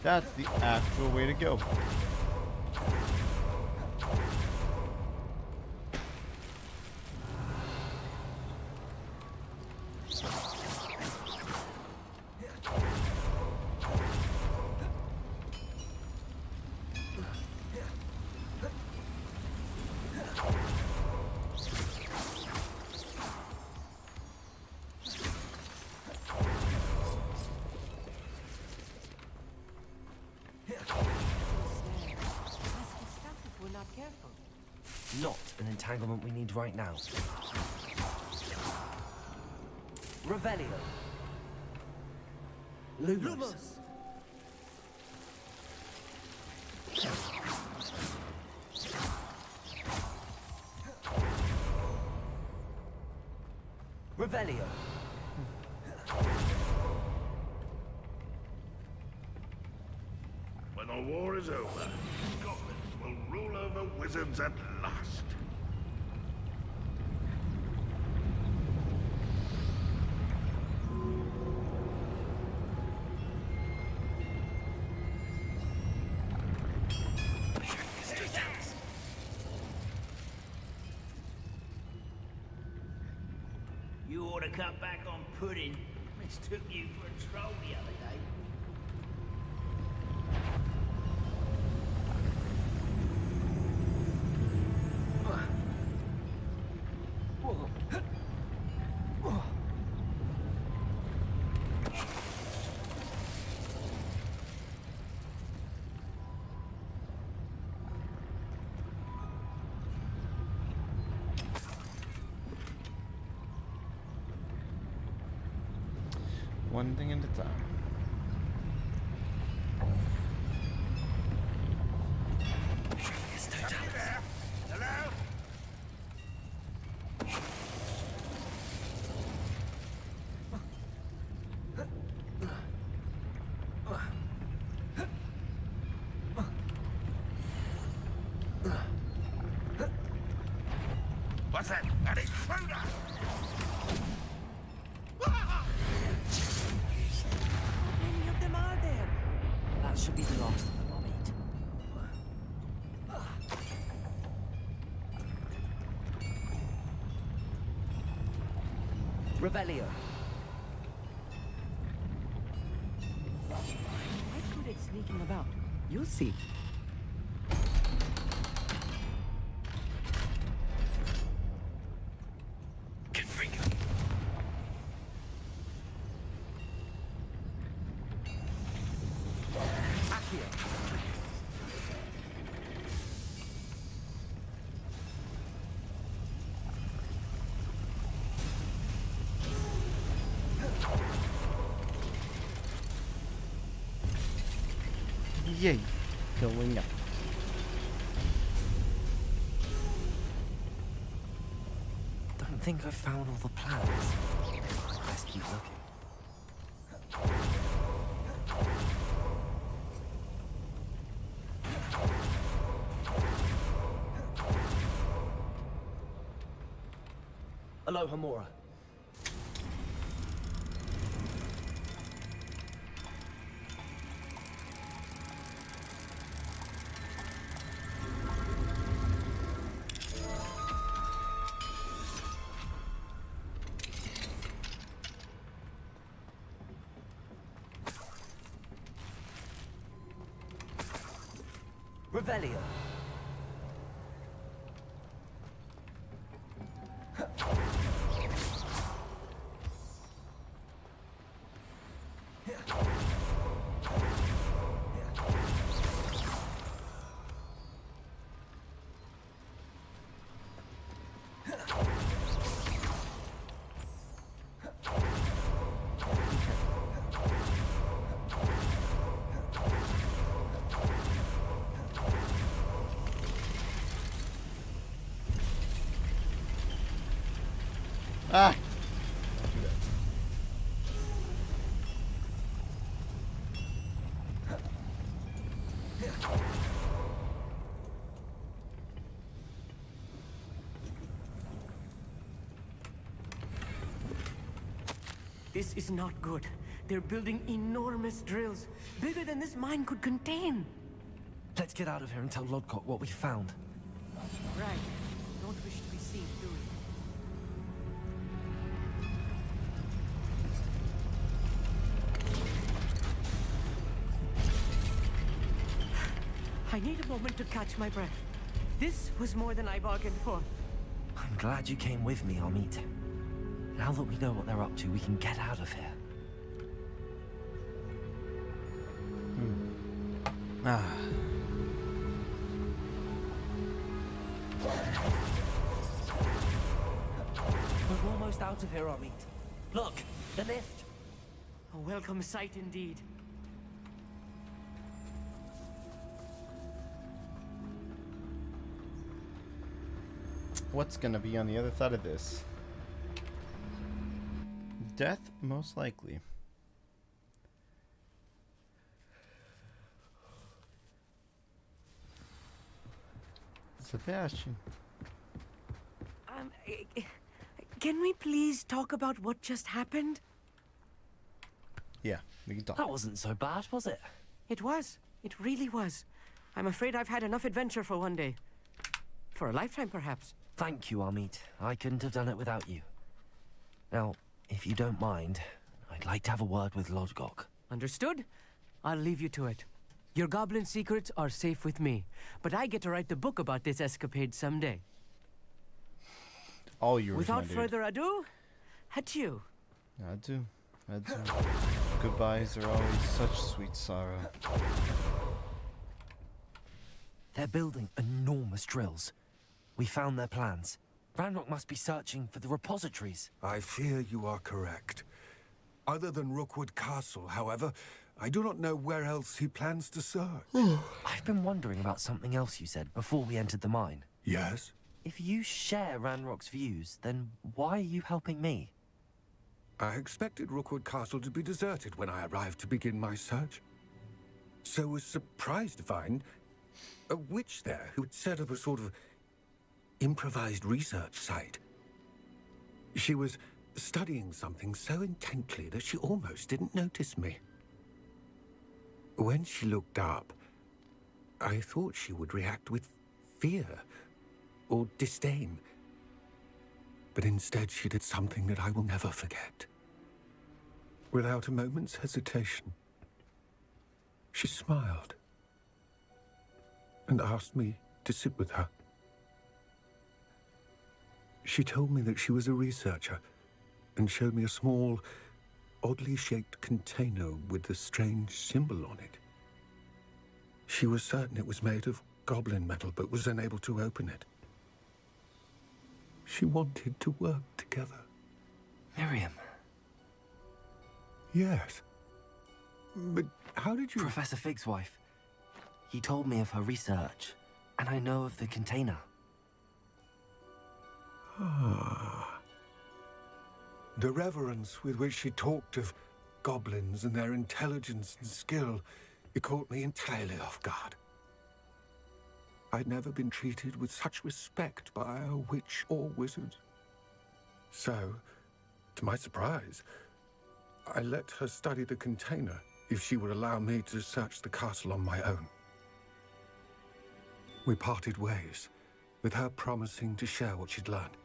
That's the actual way to go. Not an entanglement we need right now. Revelio. Lumos. Revelio. When the war is over, goblins will rule over wizards at last. You ought to cut back on pudding. Mistook you for a troll the other day. One thing at a time. Hello? What's that? An intruder! Many of them are there. That should be the last of them, I'll eat. Revelio. Quite good at sneaking about. You'll see. Yay, going up. think I've found all the plans. Let's keep looking. Aloha, Mora. Revelio. Ah! This is not good. They're building enormous drills, bigger than this mine could contain. Let's get out of here and tell Lodgok what we found. Right. Don't wish to be seen, do we? I need a moment to catch my breath. This was more than I bargained for. I'm glad you came with me, Amit. Now that we know what they're up to, we can get out of here. Ah. We're almost out of here, Amit. Look, the lift. A welcome sight indeed. What's gonna be on the other side of this? Death, most likely. Sebastian. Can we please talk about what just happened? Yeah, we can talk. That wasn't so bad, was it? It was. It really was. I'm afraid I've had enough adventure for one day. For a lifetime, perhaps. Thank you, Amit. I couldn't have done it without you. Now, if you don't mind, I'd like to have a word with Lodgok. Understood? I'll leave you to it. Your goblin secrets are safe with me, but I get to write the book about this escapade someday. All yours, Without my dude. further ado, adieu. Adieu. Adieu. Goodbyes are always such sweet sorrow. They're building enormous drills. We found their plans. Ranrock must be searching for the repositories. I fear you are correct. Other than Rookwood Castle, however, I do not know where else he plans to search. I've been wondering about something else you said before we entered the mine. Yes? If you share Ranrock's views, then why are you helping me? I expected Rookwood Castle to be deserted when I arrived to begin my search. So was surprised to find a witch there who had set up a sort of improvised research site. She was studying something so intently that she almost didn't notice me. When she looked up, I thought she would react with fear or disdain. But instead she did something that I will never forget. Without a moment's hesitation, she smiled and asked me to sit with her. She told me that she was a researcher and showed me a small, oddly shaped container with a strange symbol on it. She was certain it was made of goblin metal, but was unable to open it. She wanted to work together. Miriam. Yes. But how did you... Professor Fig's wife. He told me of her research, and I know of the container. Ah. The reverence with which she talked of goblins and their intelligence and skill, it caught me entirely off guard. I'd never been treated with such respect by a witch or wizard. So, to my surprise, I let her study the container if she would allow me to search the castle on my own. We parted ways, with her promising to share what she'd learned.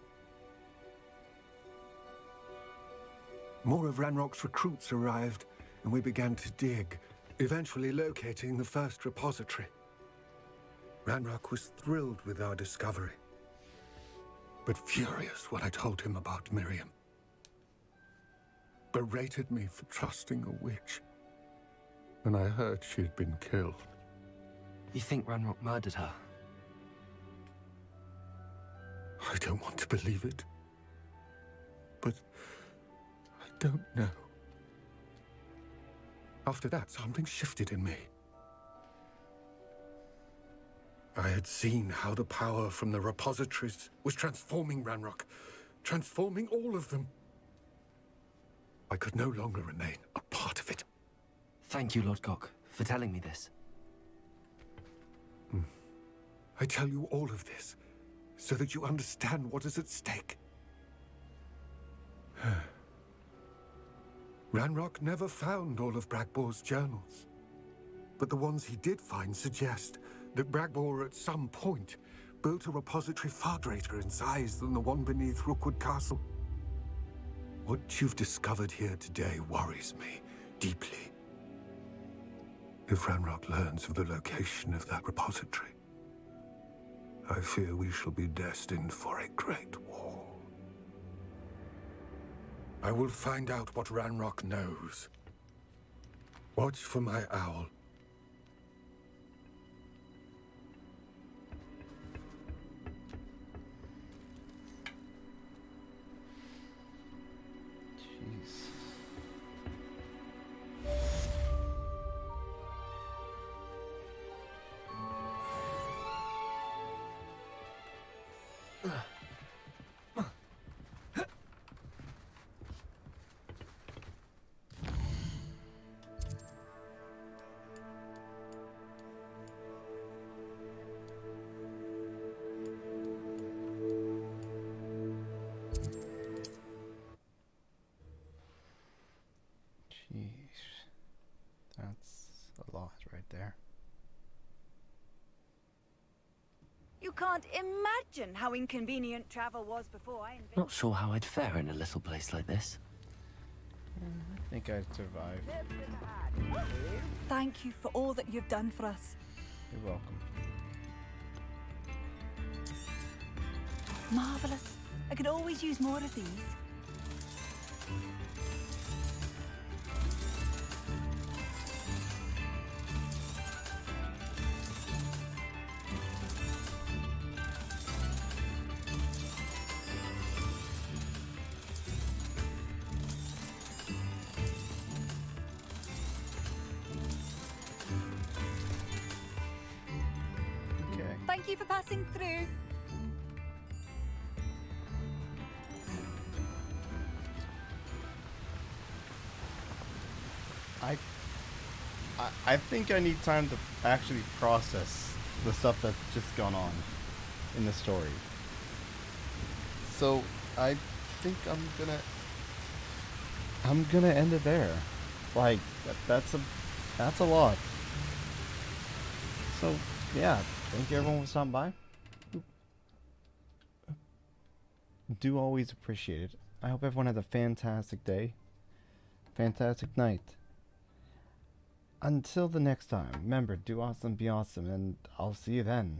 More of Ranrock's recruits arrived, and we began to dig, eventually locating the first repository. Ranrock was thrilled with our discovery, but furious when I told him about Miriam. Berated me for trusting a witch, and I heard she'd been killed. You think Ranrock murdered her? I don't want to believe it, but I don't know. After that, something shifted in me. I had seen how the power from the repositories was transforming Ranrock, transforming all of them. I could no longer remain a part of it. Thank you, Lord Gok, for telling me this. I tell you all of this so that you understand what is at stake. Ranrock never found all of Bragbor's journals, but the ones he did find suggest that Bragbor at some point built a repository far greater in size than the one beneath Rookwood Castle. What you've discovered here today worries me deeply. If Ranrock learns of the location of that repository, I fear we shall be destined for a great war. I will find out what Ranrock knows. Watch for my owl. Jeez. Jeez. That's a lot right there. You can't imagine how inconvenient travel was before I invented. Not sure how I'd fare in a little place like this. I think I'd survive. Thank you for all that you've done for us. You're welcome. Marvelous. I could always use more of these. Okay. Thank you for passing through. I think I need time to actually process the stuff that's just gone on in the story. So I think I'm gonna end it there. Like that's a lot. So yeah, thank you everyone for stopping by. Do always appreciate it. I hope everyone has a fantastic day, fantastic night. Until the next time, remember, do awesome, be awesome, and I'll see you then.